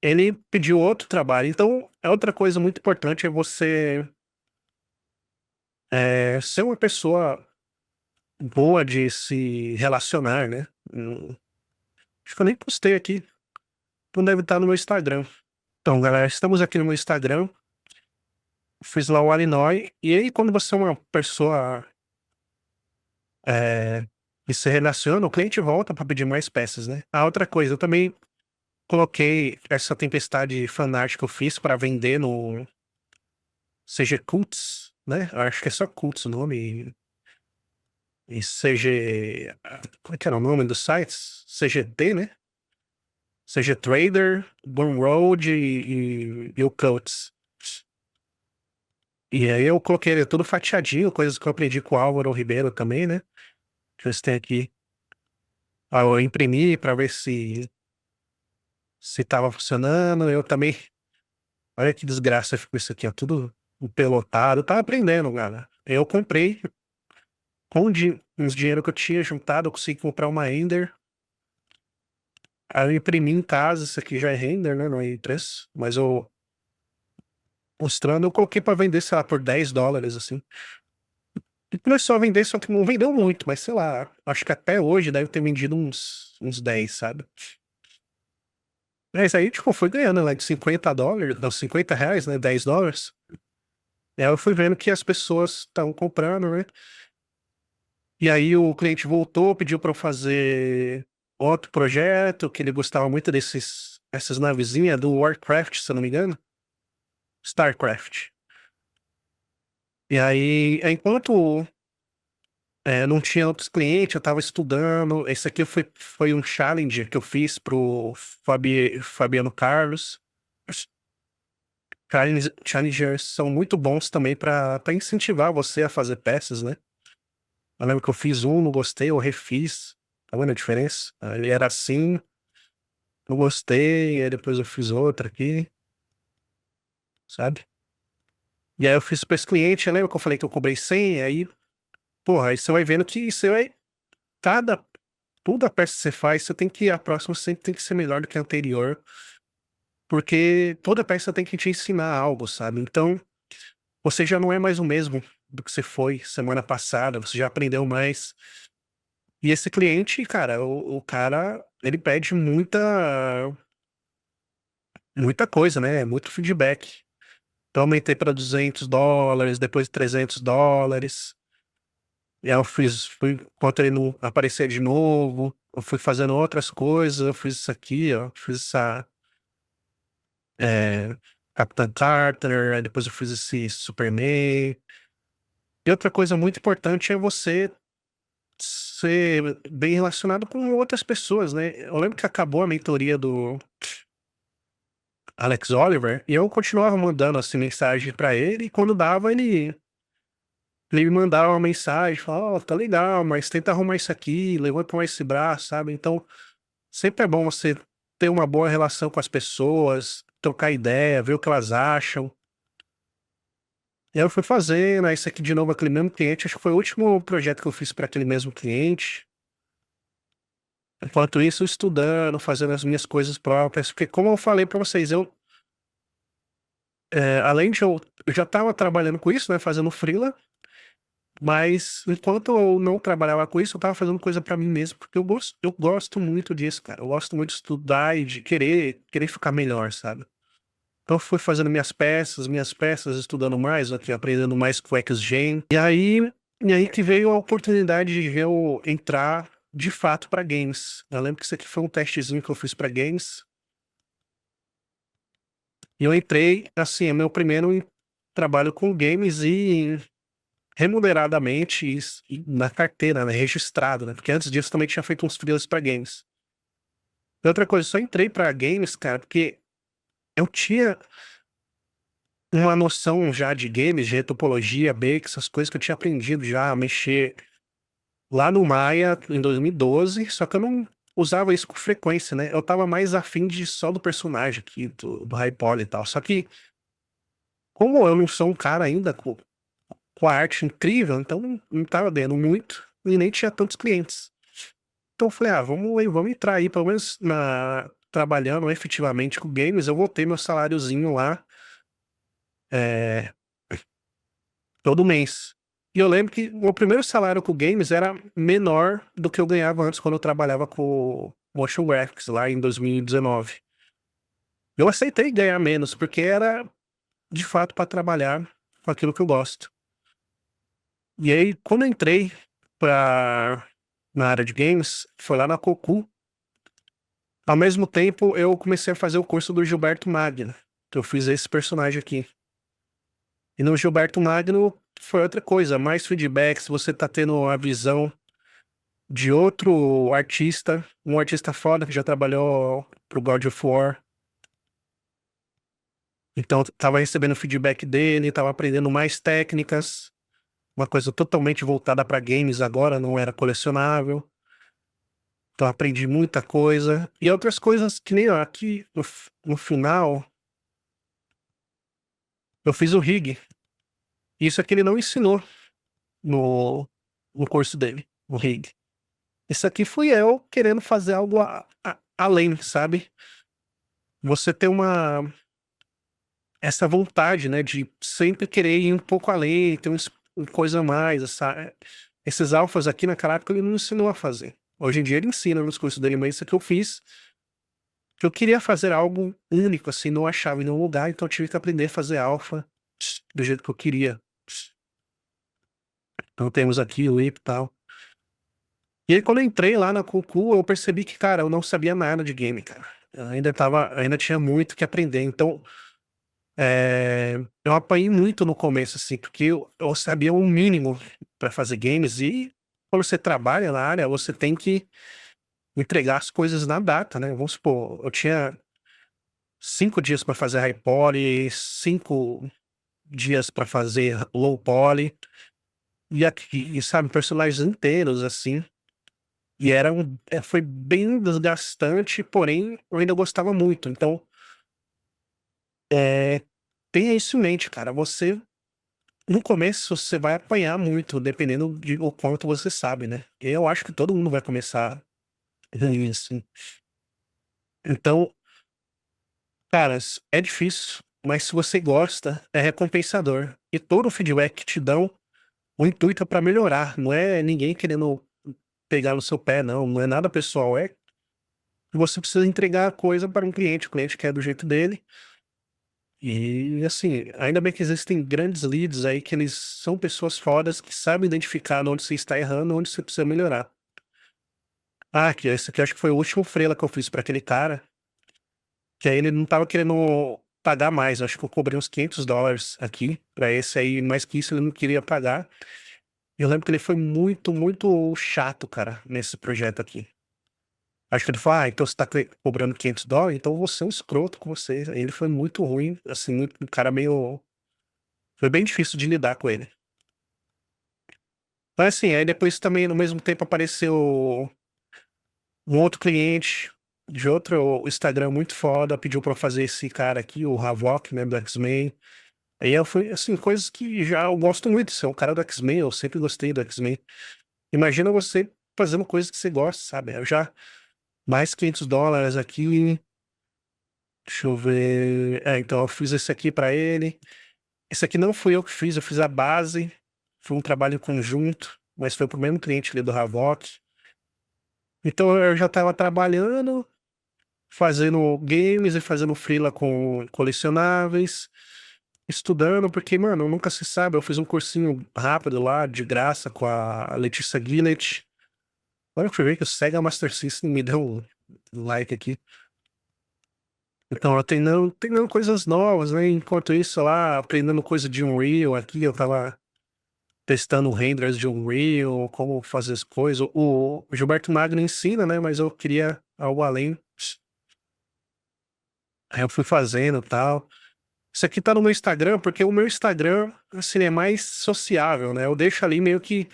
ele pediu outro trabalho. Então, é outra coisa muito importante é você ser uma pessoa boa de se relacionar, né? Acho que eu nem postei aqui. Não deve estar no meu Instagram. Então, galera, estamos aqui no meu Instagram. Fiz lá o Alinoi. E aí, quando você é uma pessoa é, que se relaciona, o cliente volta para pedir mais peças, né? A outra coisa, eu também coloquei essa tempestade fanart que eu fiz para vender no CG Cults, né? Eu acho que é só Cults o nome. E CG. Como é que era o nome dos sites? CGT, né? CG Trader, Burn Road e o Cults. E aí eu coloquei ele tudo fatiadinho, coisas que eu aprendi com o Álvaro Ribeiro também, né? Deixa eu ver se tem aqui. Eu imprimi pra ver se tava funcionando. Eu também. Olha que desgraça ficou isso aqui, ó. Tudo empelotado. Eu tava aprendendo, cara. Eu comprei com uns dinheiro que eu tinha juntado, eu consegui comprar uma Ender. Aí eu imprimi em casa, isso aqui já é render, né? Não é impresso. Mas eu mostrando, eu coloquei pra vender, sei lá, por $10, assim. E começou a vender, só que não vendeu muito, mas sei lá, acho que até hoje deve ter vendido uns 10, sabe? Mas aí, tipo, foi ganhando, né, de $50, não, R$ 50, né, $10. E aí eu fui vendo que as pessoas estavam comprando, né? E aí o cliente voltou, pediu pra eu fazer outro projeto, que ele gostava muito essas navezinhas do Warcraft, se eu não me engano. StarCraft. E aí, enquanto não tinha outros clientes, eu tava estudando. Esse aqui foi um challenge que eu fiz pro Fabiano Carlos. Os Challengers são muito bons também pra incentivar você a fazer peças, né? Eu lembro que eu fiz um, não gostei, eu refiz. Tá vendo a diferença? Ele era assim, não gostei, aí depois eu fiz outra aqui, sabe? E aí eu fiz pra esse cliente, eu lembro que eu falei que eu cobrei 100, aí, porra, aí você vai vendo que você vai, cada, toda peça que você faz, você tem que, a próxima sempre tem que ser melhor do que a anterior, porque toda peça tem que te ensinar algo, sabe? Então, você já não é mais o mesmo do que você foi semana passada, você já aprendeu mais. E esse cliente, cara, o cara, ele pede muita coisa, né? Muito feedback. Então, aumentei para $200, depois $300. E aí enquanto ele não aparecer de novo, eu fui fazendo outras coisas, eu fiz isso aqui, ó, fiz essa é, Capitã Carter, aí depois eu fiz esse Superman. E outra coisa muito importante é você ser bem relacionado com outras pessoas, né. Eu lembro que acabou a mentoria do Alex Oliver e eu continuava mandando, assim, mensagem pra ele e quando dava ele me mandava uma mensagem, falava: "Ó, tá legal, mas tenta arrumar isso aqui, levanta mais esse braço", sabe. Então, sempre é bom você ter uma boa relação com as pessoas, trocar ideia, ver o que elas acham. E aí eu fui fazendo, aí esse aqui de novo aquele mesmo cliente, acho que foi o último projeto que eu fiz para aquele mesmo cliente. Enquanto isso, estudando, fazendo as minhas coisas próprias, porque como eu falei para vocês, além de eu já estava trabalhando com isso, né, fazendo freela, mas enquanto eu não trabalhava com isso, eu estava fazendo coisa para mim mesmo, porque eu gosto muito disso, cara. Eu gosto muito de estudar e de querer ficar melhor, sabe. Então eu fui fazendo minhas peças, estudando mais, aqui aprendendo mais com o XGen. E aí que veio a oportunidade de eu entrar de fato para games. Eu lembro que isso aqui foi um testezinho que eu fiz para games, e eu entrei, assim, é meu primeiro trabalho com games e remuneradamente e na carteira, né, registrado, né, porque antes disso também tinha feito uns freelas para games. E outra coisa, eu só entrei para games, cara, porque eu tinha uma noção já de games, de retopologia, Bake, essas coisas que eu tinha aprendido já a mexer lá no Maya em 2012, só que eu não usava isso com frequência, né, eu estava mais afim de só do personagem aqui, do Hypole e tal. Só que, como eu não sou um cara ainda com a arte incrível, então não estava ganhando muito e nem tinha tantos clientes. Então eu falei: "Ah, vamos entrar aí, pelo menos trabalhando efetivamente com games, eu vou ter meu saláriozinho lá, eh, todo mês". E eu lembro que o meu primeiro salário com games era menor do que eu ganhava antes quando eu trabalhava com motion graphics lá em 2019. Eu aceitei ganhar menos, porque era de fato para trabalhar com aquilo que eu gosto. E aí quando eu entrei pra na área de games, foi lá na Cocu. Ao mesmo tempo eu comecei a fazer o curso do Gilberto Magno, que eu fiz esse personagem aqui. E no Gilberto Magno foi outra coisa, mais feedbacks, você tá tendo a visão de outro artista, um artista foda que já trabalhou pro God of War. Então eu estava recebendo feedback dele, estava aprendendo mais técnicas, uma coisa totalmente voltada para games agora, não era colecionável. Então aprendi muita coisa. E outras coisas que nem ó, aqui no final, eu fiz o rig. Isso é que ele não ensinou no, no curso dele, o rig. Isso aqui fui eu querendo fazer algo além, sabe? Você tem essa vontade, né, de sempre querer ir um pouco além, ter uma coisa a mais, esses alfas aqui naquela época ele não ensinou a fazer. Hoje em dia ele ensina nos cursos dele, mas isso que eu fiz, que eu queria fazer algo único, assim, não achava em nenhum lugar, então eu tive que aprender a fazer alfa do jeito que eu queria. Então temos aqui o IP e tal. E aí quando eu entrei lá na Cucu, eu percebi que, cara, eu não sabia nada de game, cara. Eu ainda tinha muito que aprender, então eu apanhei muito no começo, assim, porque eu sabia o mínimo para fazer games e quando você trabalha na área, você tem que entregar as coisas na data, né. Vamos supor, eu tinha 5 dias para fazer high poly, 5 dias para fazer low poly, e sabe, personagens inteiros, assim, e foi bem desgastante, porém eu ainda gostava muito. Então, eh, tenha isso em mente, cara, no começo você vai apanhar muito, dependendo de o quanto você sabe, né. Eu acho que todo mundo vai começar assim. Então, cara, é difícil, mas se você gosta, é recompensador. E todo o feedback que te dão, o intuito é pra melhorar, não é ninguém querendo pegar no seu pé não, não é nada pessoal, é que você precisa entregar a coisa para um cliente, o cliente quer do jeito dele. E, assim, ainda bem que existem grandes leads aí, que eles são pessoas fodas que sabem identificar onde você está errando, onde você precisa melhorar. Ah, que esse aqui eu acho que foi o último freela que eu fiz pra aquele cara, que aí ele não estava querendo. pagar mais. Acho que eu cobrei uns US$ 500 aqui pra esse aí, mais que isso ele não queria pagar. Eu lembro que ele foi muito, muito chato, cara, nesse projeto aqui. Acho que ele falou: "Ah, então você tá cobrando US$ 500, então eu vou ser um escroto com você". Ele foi muito ruim, assim, muito um cara meio foi bem difícil de lidar com ele. Mas assim, aí depois também no mesmo tempo apareceu um outro cliente de outro Instagram muito foda, pediu pra eu fazer esse cara aqui, o Havok, né, do X-Men. Aí eu fui assim, coisas que já eu gosto muito, você é um cara do X-Men, eu sempre gostei do X-Men. Imagina você fazendo coisas que você gosta, sabe. Eu já mais US$ 500 aqui, deixa eu ver, então eu fiz esse aqui pra ele. Esse aqui não fui eu que fiz, eu fiz a base, foi um trabalho conjunto, mas foi para o mesmo cliente ali do Havok. Então eu já estava trabalhando, fazendo games e fazendo freela com colecionáveis, estudando, porque, mano, nunca se sabe. Eu fiz um cursinho rápido lá, de graça, com a Letícia Guillet. Agora que eu fui ver que o Sega Master System me deu um like aqui. Então, eu treinando coisas novas, né? Enquanto isso, lá, aprendendo coisa de Unreal aqui, eu tava testando renders de Unreal, como fazer as coisas. O Gilberto Magno ensina, né? Mas eu queria algo além. Aí eu fui fazendo e tal. Isso aqui tá no meu Instagram, porque o meu Instagram, assim, é mais sociável, né? Eu deixo ali meio que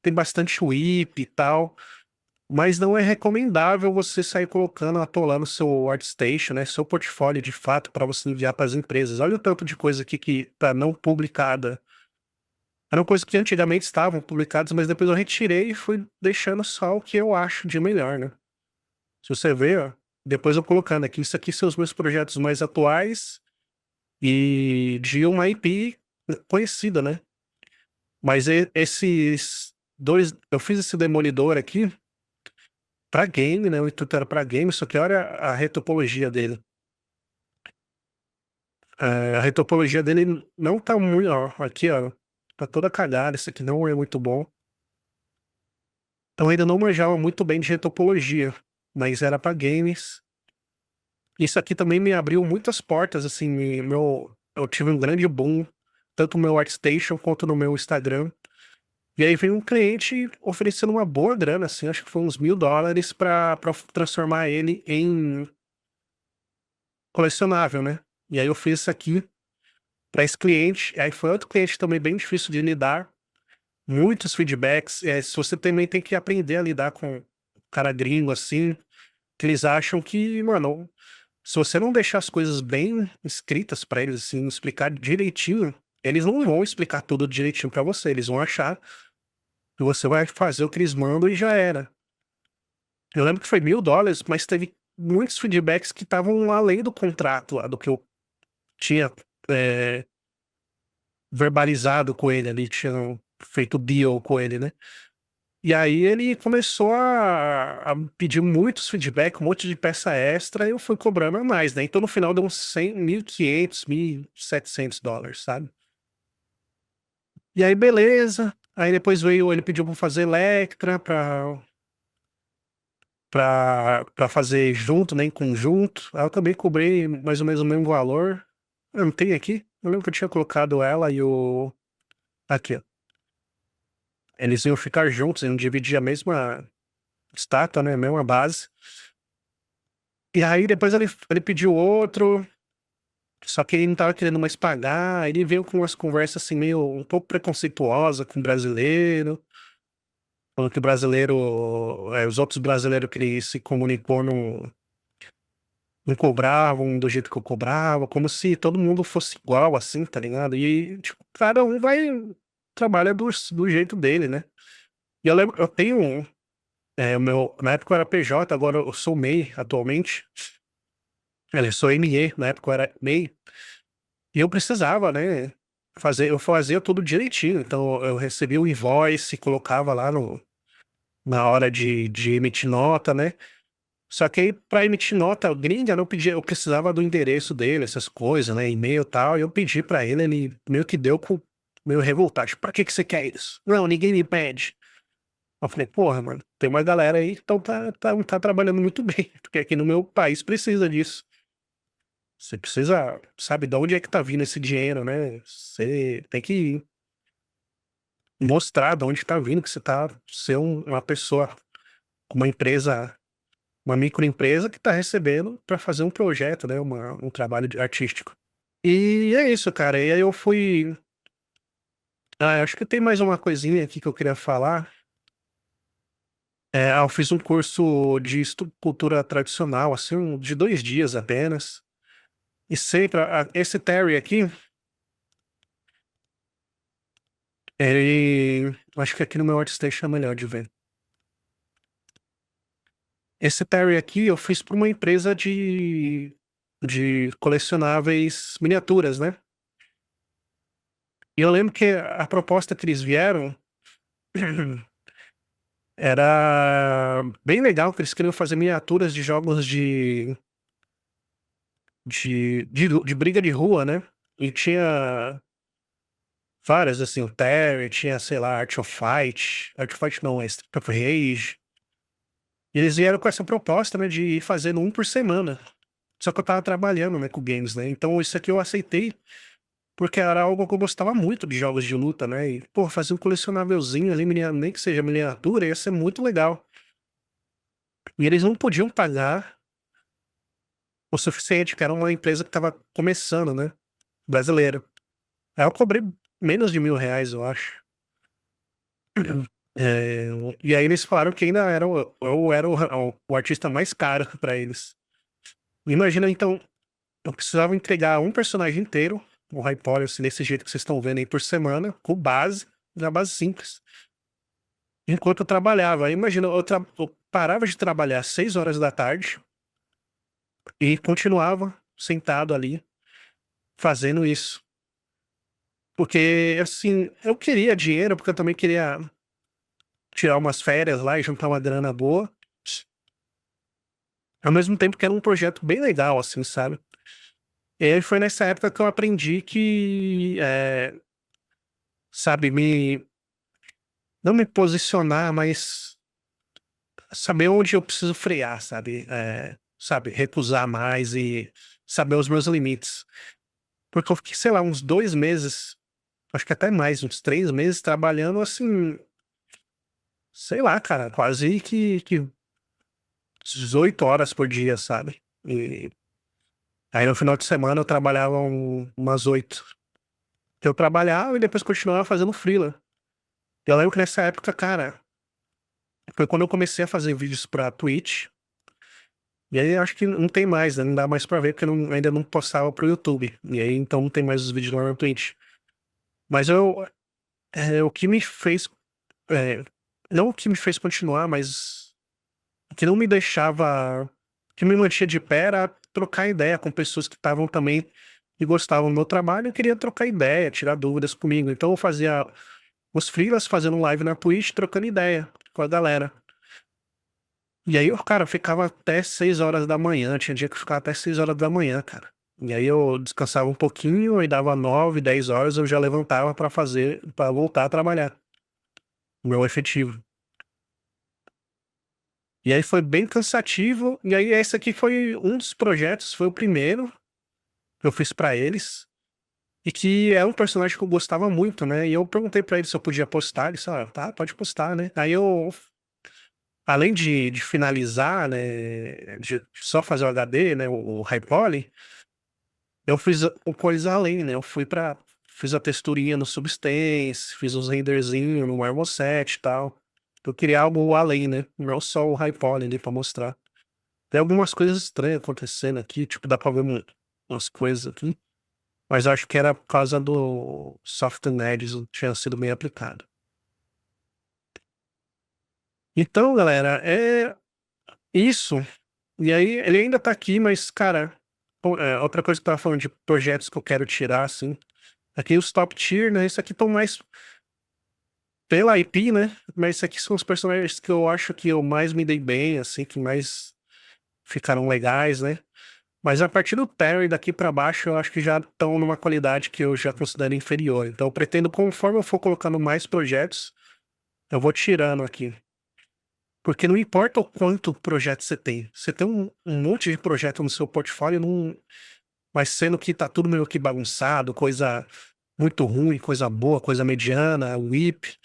tem bastante whip e tal, mas não é recomendável você sair colocando, atolando seu ArtStation, né? Seu portfólio de fato para você enviar para as empresas. Olha o tanto de coisa aqui que tá não publicada. Eram coisas que antigamente estavam publicadas, mas depois eu retirei e fui deixando só o que eu acho de melhor, né? Se você ver, ó, depois eu colocando aqui, isso aqui são os meus projetos mais atuais e de uma IP conhecida, né? Mas esses dois, eu fiz esse Demolidor aqui pra game, né? O intuito era pra game, só que olha a retopologia dele. A retopologia dele não tá muito, ó, aqui, ó, tá toda cagada, isso aqui não é muito bom. Então ainda não manjava muito bem de retopologia, mas era pra games. Isso aqui também me abriu muitas portas, assim, eu tive um grande boom, tanto no meu ArtStation quanto no meu Instagram. E aí veio um cliente oferecendo uma boa grana, assim, acho que foi uns US$ 1.000 pra transformar ele em colecionável, né? E aí eu fiz isso aqui pra esse cliente, aí foi outro cliente também bem difícil de lidar, muitos feedbacks, se você também tem que aprender a lidar com cara gringo, assim, que eles acham que, mano, se você não deixar as coisas bem escritas pra eles, assim, explicar direitinho, eles não vão explicar tudo direitinho pra você, eles vão achar que você vai fazer o que eles mandam e já era. Eu lembro que foi US$ 1.000, mas teve muitos feedbacks que estavam além do contrato lá, do que eu tinha, eh, verbalizado com ele ali, tinha feito deal com ele, né. E aí ele começou a pedir muitos feedback, um monte de peça extra, e eu fui cobrando a mais, né. Então no final deu uns 100, 1.500, US$ 1.700, sabe. E aí beleza, aí depois veio ele pediu pra fazer Electra, pra fazer junto, né, em conjunto. Aí eu também cobrei mais ou menos o mesmo valor. Eu não tenho aqui? Eu lembro que eu tinha colocado ela e o aqui, ó. Eles iam ficar juntos, iam dividir a mesma estátua, né, a mesma base. E aí depois ele pediu outro, só que ele não estava querendo mais pagar, ele veio com umas conversas, assim, meio um pouco preconceituosa com o brasileiro, falando que o brasileiro, os outros brasileiros que ele se comunicou não cobravam do jeito que eu cobrava, como se todo mundo fosse igual, assim, tá ligado? E, tipo, cada um trabalha do jeito dele, né? E eu lembro, eu tenho o meu, na época eu era PJ, agora eu sou MEI atualmente. Eu sou ME, na época eu era MEI, e eu precisava, né, eu fazia tudo direitinho, então eu recebia o invoice, colocava lá na hora de emitir nota, né? Só que aí pra emitir nota gringa, eu precisava do endereço dele, essas coisas, né, e-mail e tal, e eu pedi pra ele meio que deu com meio revoltado, tipo: "Pra que você quer isso?". "Não, ninguém me pede". Eu falei: "Porra, mano, tem uma galera aí que então tá trabalhando muito bem, porque aqui no meu país precisa disso". Você precisa, sabe, de onde é que tá vindo esse dinheiro, né? Você tem que mostrar de onde tá vindo, que você tá ser uma pessoa, uma empresa, uma microempresa que tá recebendo para fazer um projeto, né? Um trabalho artístico. E é isso, cara. E aí eu fui. Ah, acho que tem mais uma coisinha aqui que eu queria falar. Eu fiz um curso de cultura tradicional, assim, de 2 dias apenas. E sempre, esse Terry aqui, acho que aqui no meu Artstation é melhor de ver. Esse Terry aqui eu fiz para uma empresa de colecionáveis miniaturas, né? E eu lembro que a proposta que eles vieram era bem legal, que eles queriam fazer miniaturas de jogos de briga de rua, né? E tinha várias, assim, o Terry, tinha, sei lá, Art of Fight não, é Street of Rage. E eles vieram com essa proposta, né, de ir fazendo um por semana. Só que eu tava trabalhando, né, com games, né? Então isso aqui eu aceitei, porque era algo que eu gostava muito de jogos de luta, né? E, pô, fazer um colecionávelzinho ali, nem que seja miniatura, ia ser muito legal. E eles não podiam pagar o suficiente, que era uma empresa que tava começando, né? Brasileira. Aí eu cobrei menos de R$ 1.000, eu acho. É, e aí eles falaram que ainda era eu era o artista mais caro pra eles. Imagina, então, eu precisava entregar um personagem inteiro, o Hyperion, assim, desse jeito que vocês estão vendo aí por semana, com base, na base simples. Enquanto eu trabalhava. Aí imagina, eu parava de trabalhar às 6 horas da tarde e continuava sentado ali, fazendo isso. Porque, assim, eu queria dinheiro, porque eu também queria tirar umas férias lá e juntar uma grana boa. Ao mesmo tempo que era um projeto bem legal, assim, sabe? E aí foi nessa época que eu aprendi que, sabe, não me posicionar, mas saber onde eu preciso frear, sabe? Sabe, recusar mais e saber os meus limites. Porque eu fiquei, sei lá, uns 2 meses, acho que até mais, uns 3 meses trabalhando assim, sei lá, cara, quase que 18 horas por dia, sabe? E aí no final de semana eu trabalhava umas 8. Eu trabalhava e depois continuava fazendo freela. Eu lembro que nessa época, cara, foi quando eu comecei a fazer vídeos pra Twitch. E aí acho que não tem mais, né? Não dá mais pra ver, porque eu ainda não postava pro YouTube. E aí então não tem mais os vídeos lá no Twitch. Mas o que me fez. é, não o que me fez continuar, mas o que não me deixava. O que me mantinha de pé era trocar ideia com pessoas que estavam também. Que gostavam do meu trabalho e queria trocar ideia, tirar dúvidas comigo. Então eu fazia os freelas fazendo live na Twitch, trocando ideia com a galera. E aí, cara, ficava até 6 horas da manhã. Tinha dia que ficava até 6 horas da manhã, cara. E aí eu descansava um pouquinho, e dava 9, 10 horas, eu já levantava pra voltar a trabalhar. O meu efetivo. E aí foi bem cansativo. E aí esse aqui foi um dos projetos, foi o primeiro que eu fiz pra eles. E que é um personagem que eu gostava muito, né? E eu perguntei pra ele se eu podia postar. Ele disse, tá, pode postar, né? Aí eu, além de finalizar, né? De só fazer o HD, né? O High Poly, eu fiz o coisa além, né? Fiz a texturinha no Substance, fiz uns renderzinhos no Marmoset e tal. Eu queria algo além, né? Não só o High Poly ali pra mostrar. Tem algumas coisas estranhas acontecendo aqui, tipo, dá pra ver umas coisas aqui. Mas eu acho que era por causa do Soft Edges, não tinha sido bem aplicado. Então, galera, é isso. E aí, ele ainda tá aqui, mas, cara, outra coisa que eu tava falando de projetos que eu quero tirar, assim. Aqui os top tier, né? Isso aqui estão mais pela IP, né? Mas isso aqui são os personagens que eu acho que eu mais me dei bem, assim, que mais ficaram legais, né? Mas a partir do Terry daqui pra baixo, eu acho que já estão numa qualidade que eu já considero inferior. Então eu pretendo, conforme eu for colocando mais projetos, eu vou tirando aqui. Porque não importa o quanto projeto você tem. Você tem um monte de projeto no seu portfólio, não. mas sendo que tá tudo meio que bagunçado, coisa muito ruim, coisa boa, coisa mediana, WIP.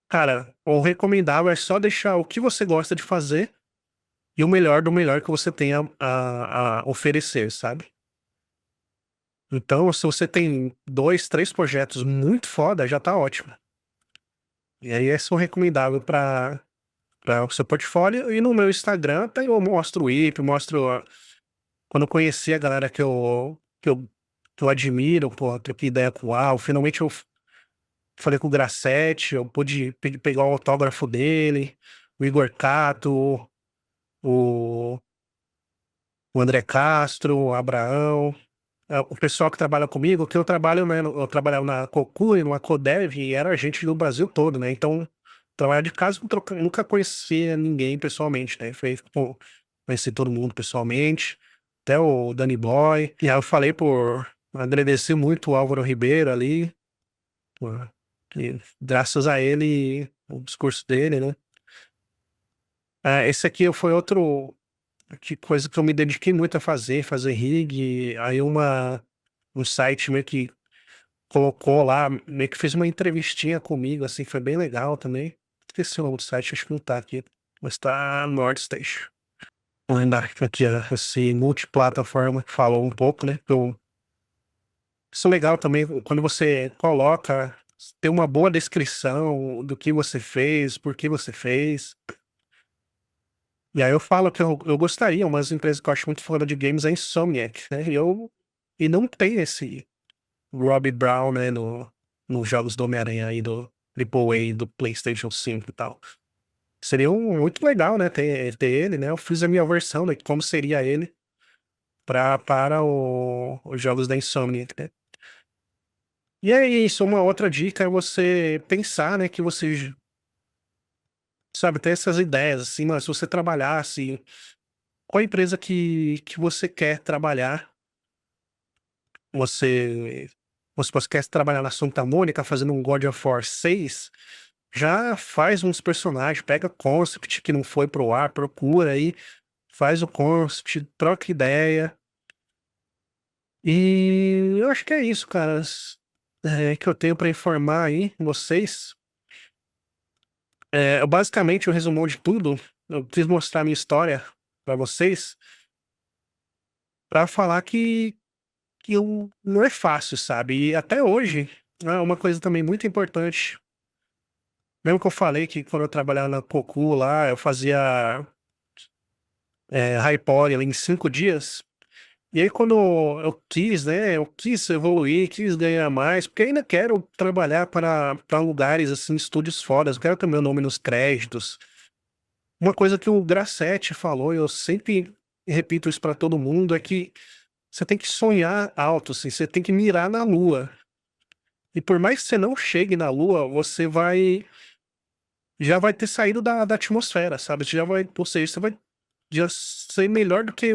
Cara, o recomendável é só deixar o que você gosta de fazer e o melhor do melhor que você tem a oferecer, sabe? Então, se você tem 2, 3 projetos muito foda, já tá ótimo. E aí, esse é o recomendável para o seu portfólio. E no meu Instagram, até eu mostro o IP, mostro quando eu conheci a galera que eu admiro, pô, troquei ideia com o Al. Finalmente eu falei com o Grassetti, eu pude pegar o autógrafo dele, o Igor Cato, o, o André Castro, o Abraão. O pessoal que trabalha comigo, que eu trabalho, né, eu trabalhava na Cocu e numa Codev, e era gente do Brasil todo, né, então, trabalhar de casa, nunca conhecia ninguém pessoalmente, né, pô, conheci todo mundo pessoalmente, até o Danny Boy, e aí eu falei por agradecer muito o Álvaro Ribeiro ali, pô, que graças a ele, o discurso dele, né. Esse aqui foi outro que coisa que eu me dediquei muito a fazer rig, aí um site meio que colocou lá, meio que fez uma entrevistinha comigo, assim, foi bem legal também. Esqueci o nome do site, acho que não tá aqui, mas tá no ArtStation. Vou lembrar aqui, esse multiplataforma que falou um pouco, né, isso é legal também quando você coloca, tem uma boa descrição do que você fez, por que você fez. E aí eu falo que eu gostaria, umas empresas que eu acho muito foda de games é a Insomniac, né, e não tem esse Robbie Brown, né, nos jogos do Homem-Aranha aí do AAA do PlayStation 5 e tal. Seria muito legal, né, ter ele, né? Eu fiz a minha versão de como seria ele para os jogos da Insomniac, né? E é isso, uma outra dica é você pensar, né, que você, sabe, ter essas ideias, assim, mas se você trabalhasse, qual empresa que você quer trabalhar, você, se você quer trabalhar na Santa Mônica fazendo um God of War 6, já faz uns personagens, pega concept que não foi pro ar, procura aí, faz o concept, troca ideia. E eu acho que é isso, cara. Que eu tenho pra informar aí vocês. Basicamente, o resumão de tudo, eu quis mostrar minha história pra vocês, pra falar que não é fácil, sabe? E até hoje, né, uma coisa também muito importante, mesmo que eu falei que quando eu trabalhava na Cocu lá, eu fazia high poly ali em 5 dias. E aí quando eu quis, né, eu quis evoluir, quis ganhar mais, porque ainda quero trabalhar para lugares, assim, estúdios fodas, eu quero ter meu nome nos créditos. Uma coisa que o Grassetti falou, e eu sempre repito isso para todo mundo, é que você tem que sonhar alto, assim, você tem que mirar na lua. E por mais que você não chegue na lua, você já vai ter saído da atmosfera, sabe? Você já vai, ou seja, você vai já ser melhor do que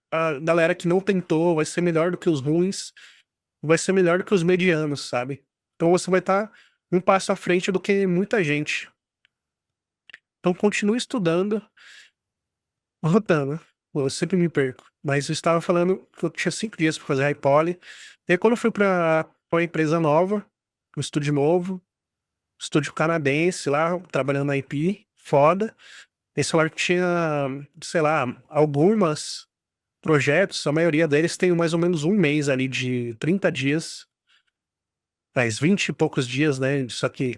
a galera que não tentou, vai ser melhor do que os ruins, vai ser melhor do que os medianos, sabe? Então você vai estar um passo à frente do que muita gente. Então continue estudando, rotando. Eu sempre me perco. Mas eu estava falando que eu tinha 5 dias para fazer a iPoly. E aí quando eu fui para uma empresa nova, um estúdio novo, estúdio canadense lá, trabalhando na IP, foda. Esse celular tinha, sei lá, algumas projetos, a maioria deles tem mais ou menos um mês ali de 30 dias, mas 20 e poucos dias, né? Só que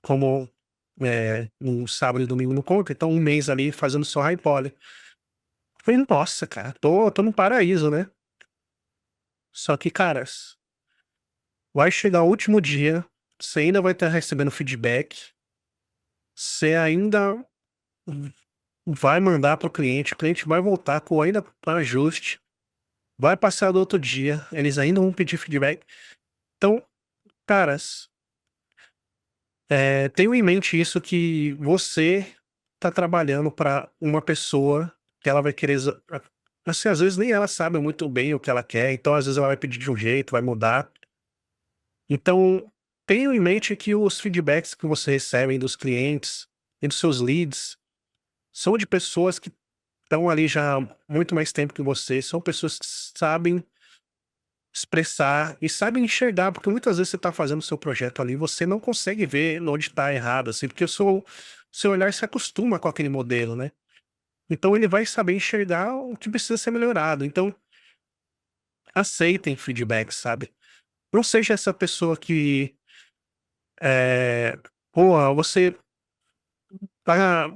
como um sábado e domingo não conta, então um mês ali fazendo só high poly. Falei, nossa, cara, tô num paraíso, né? Só que, caras, vai chegar o último dia, você ainda vai estar recebendo feedback, você ainda vai mandar pro cliente, o cliente vai voltar com ainda para ajuste, vai passar do outro dia, eles ainda vão pedir feedback. Então, caras, tenho em mente isso que você tá trabalhando para uma pessoa que ela vai querer assim, às vezes nem ela sabe muito bem o que ela quer, então às vezes ela vai pedir de um jeito, vai mudar. Então, tenho em mente que os feedbacks que você recebe dos clientes e dos seus leads são de pessoas que estão ali já há muito mais tempo que você, são pessoas que sabem expressar e sabem enxergar, porque muitas vezes você está fazendo o seu projeto ali, você não consegue ver onde está errado, assim, porque o seu olhar se acostuma com aquele modelo, né. Então ele vai saber enxergar o que precisa ser melhorado. Então, aceitem feedback, sabe. Não seja essa pessoa que, eh, pô, você tá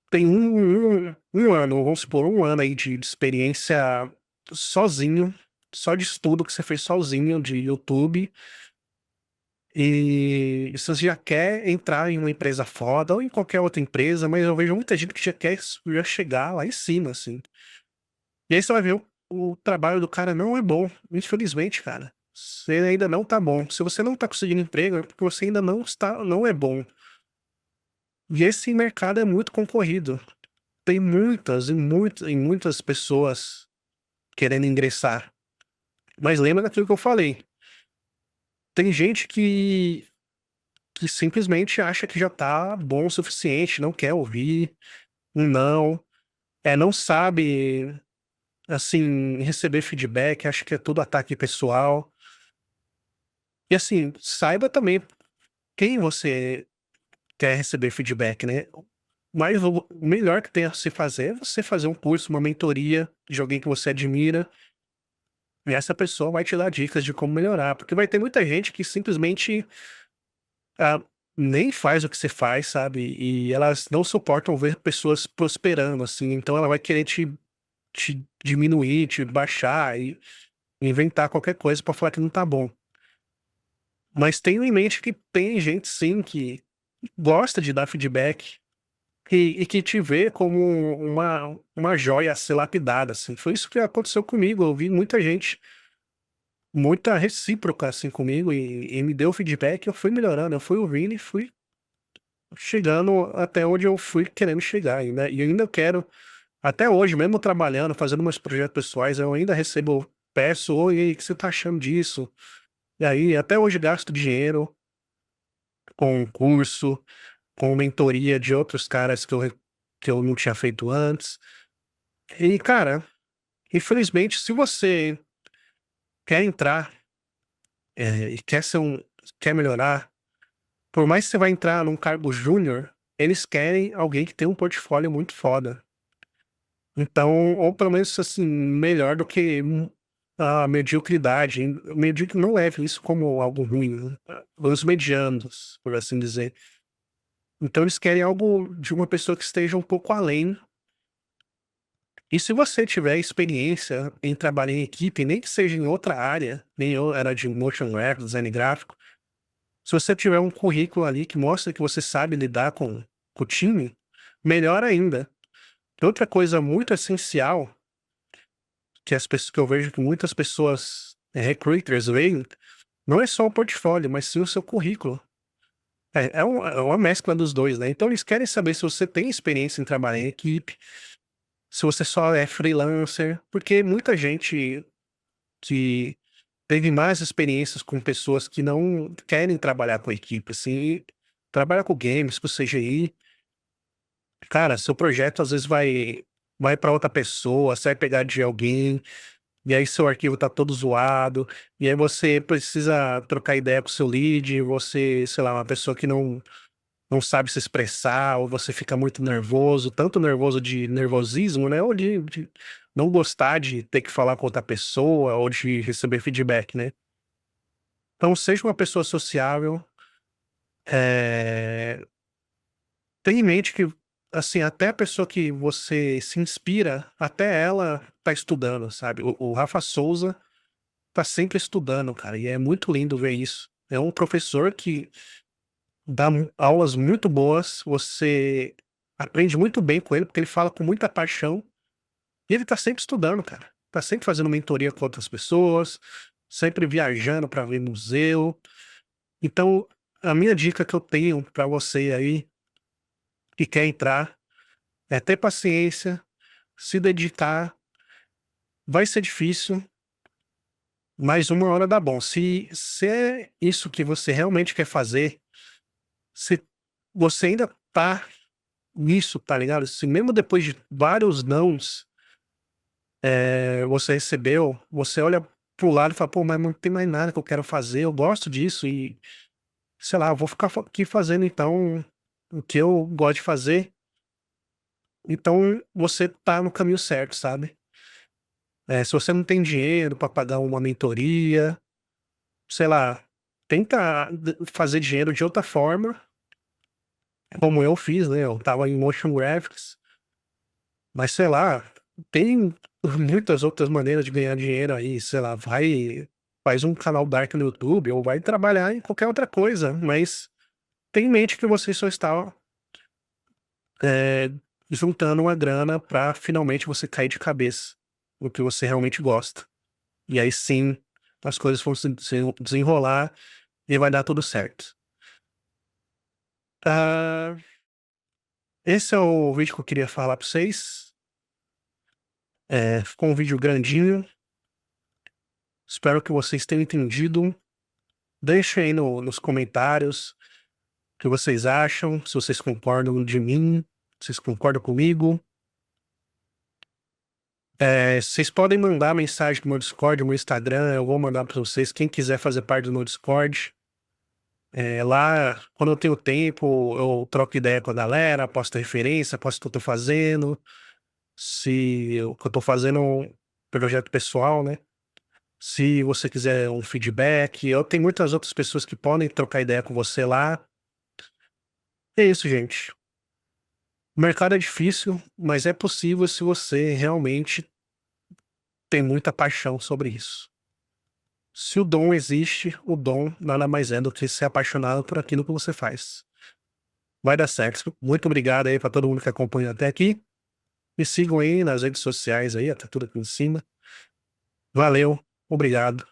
tem um ano, vamos supor, um ano aí de experiência sozinho, só de estudo que você fez sozinho de YouTube, e você já quer entrar em uma empresa foda ou em qualquer outra empresa, mas eu vejo muita gente que já quer já chegar lá em cima, assim. E aí você vai ver o trabalho do cara não é bom, infelizmente, cara. Você ainda não tá bom. Se você não tá conseguindo emprego, é porque você ainda não é bom. E esse mercado é muito concorrido. Tem muitas pessoas querendo ingressar. Mas lembra daquilo que eu falei, tem gente que simplesmente acha que já tá bom o suficiente, não quer ouvir um não, não sabe, assim, receber feedback, acha que é tudo ataque pessoal. E assim, saiba também quem você quer receber feedback, né. Mas o melhor que tem a se fazer é você fazer um curso, uma mentoria de alguém que você admira, e essa pessoa vai te dar dicas de como melhorar, porque vai ter muita gente que simplesmente, ah, nem faz o que você faz, sabe, e elas não suportam ver pessoas prosperando, assim, então ela vai querer te diminuir, te baixar e inventar qualquer coisa pra falar que não tá bom. Mas tenha em mente que tem gente sim que gosta de dar feedback e que te vê como uma joia a ser lapidada, assim. Foi isso que aconteceu comigo, eu vi muita gente, muita recíproca, assim, comigo e me deu feedback, eu fui melhorando, eu fui ouvindo e fui chegando até onde eu fui querendo chegar ainda. E eu ainda quero, até hoje, mesmo trabalhando, fazendo meus projetos pessoais, eu ainda recebo, peço: "Oi, e aí, o que você tá achando disso?". E aí, até hoje gasto dinheiro com curso, com mentoria de outros caras que eu não tinha feito antes. E, cara, infelizmente, se você quer entrar, e quer melhorar, por mais que você vai entrar num cargo júnior, eles querem alguém que tem um portfólio muito foda. Então, ou pelo menos, assim, melhor do que, a mediocridade. Medíocre, não leve isso como algo ruim, né, os medianos, por assim dizer. Então eles querem algo de uma pessoa que esteja um pouco além. E se você tiver experiência em trabalhar em equipe, nem que seja em outra área, nem eu era de motion graphics, design gráfico, se você tiver um currículo ali que mostra que você sabe lidar com o time, melhor ainda. Outra coisa muito essencial, que eu vejo que muitas pessoas, recruiters veem, não é só o portfólio, mas sim o seu currículo. É uma mescla dos 2, né. Então eles querem saber se você tem experiência em trabalhar em equipe, se você só é freelancer, porque muita gente que teve mais experiências com pessoas que não querem trabalhar com equipe, assim, trabalha com games, com CGI, cara, seu projeto às vezes vai para outra pessoa, você vai pegar de alguém, e aí seu arquivo tá todo zoado, e aí você precisa trocar ideia com o seu lead, você, sei lá, uma pessoa que não sabe se expressar, ou você fica muito nervoso, tanto nervoso de nervosismo, né, ou de não gostar de ter que falar com outra pessoa, ou de receber feedback, né. Então seja uma pessoa sociável, eh, tenha em mente que, assim, até a pessoa que você se inspira, até ela tá estudando, sabe. O Rafa Souza tá sempre estudando, cara, e é muito lindo ver isso. É um professor que dá aulas muito boas, você aprende muito bem com ele, porque ele fala com muita paixão, e ele tá sempre estudando, cara. Tá sempre fazendo mentoria com outras pessoas, sempre viajando para ver museu. Então, a minha dica que eu tenho para você aí, que quer entrar, é ter paciência, se dedicar. Vai ser difícil, mas uma hora dá bom. Se é isso que você realmente quer fazer, se você ainda tá nisso, tá ligado? Se mesmo depois de vários nãos, você recebeu, você olha pro lado e fala: "Pô, mas não tem mais nada que eu quero fazer, eu gosto disso e, sei lá, eu vou ficar aqui fazendo então o que eu gosto de fazer", então você tá no caminho certo, sabe? Se você não tem dinheiro pra pagar uma mentoria, sei lá, tenta fazer dinheiro de outra forma, como eu fiz, né? Eu tava em motion graphics, mas sei lá, tem muitas outras maneiras de ganhar dinheiro aí, sei lá, faz um canal dark no YouTube ou vai trabalhar em qualquer outra coisa, mas tenha em mente que você só está, eh, juntando uma grana pra finalmente você cair de cabeça no que você realmente gosta. E aí sim, as coisas vão se desenrolar e vai dar tudo certo. Ah, esse é o vídeo que eu queria falar pra vocês. Ficou um vídeo grandinho, espero que vocês tenham entendido. Deixem aí nos comentários o que vocês acham, se vocês concordam de mim, se vocês concordam comigo. Vocês podem mandar mensagem no meu Discord, no meu Instagram, eu vou mandar para vocês, quem quiser fazer parte do meu Discord. Lá, quando eu tenho tempo, eu troco ideia com a galera, posto referência, posto o que eu tô fazendo, se o que eu tô fazendo é um projeto pessoal, né? Se você quiser um feedback, eu tenho muitas outras pessoas que podem trocar ideia com você lá. É isso, gente. O mercado é difícil, mas é possível se você realmente tem muita paixão sobre isso. Se o dom existe, o dom nada mais é do que ser apaixonado por aquilo que você faz. Vai dar certo. Muito obrigado aí para todo mundo que acompanha até aqui. Me sigam aí nas redes sociais aí, tá tudo aqui em cima. Valeu, obrigado.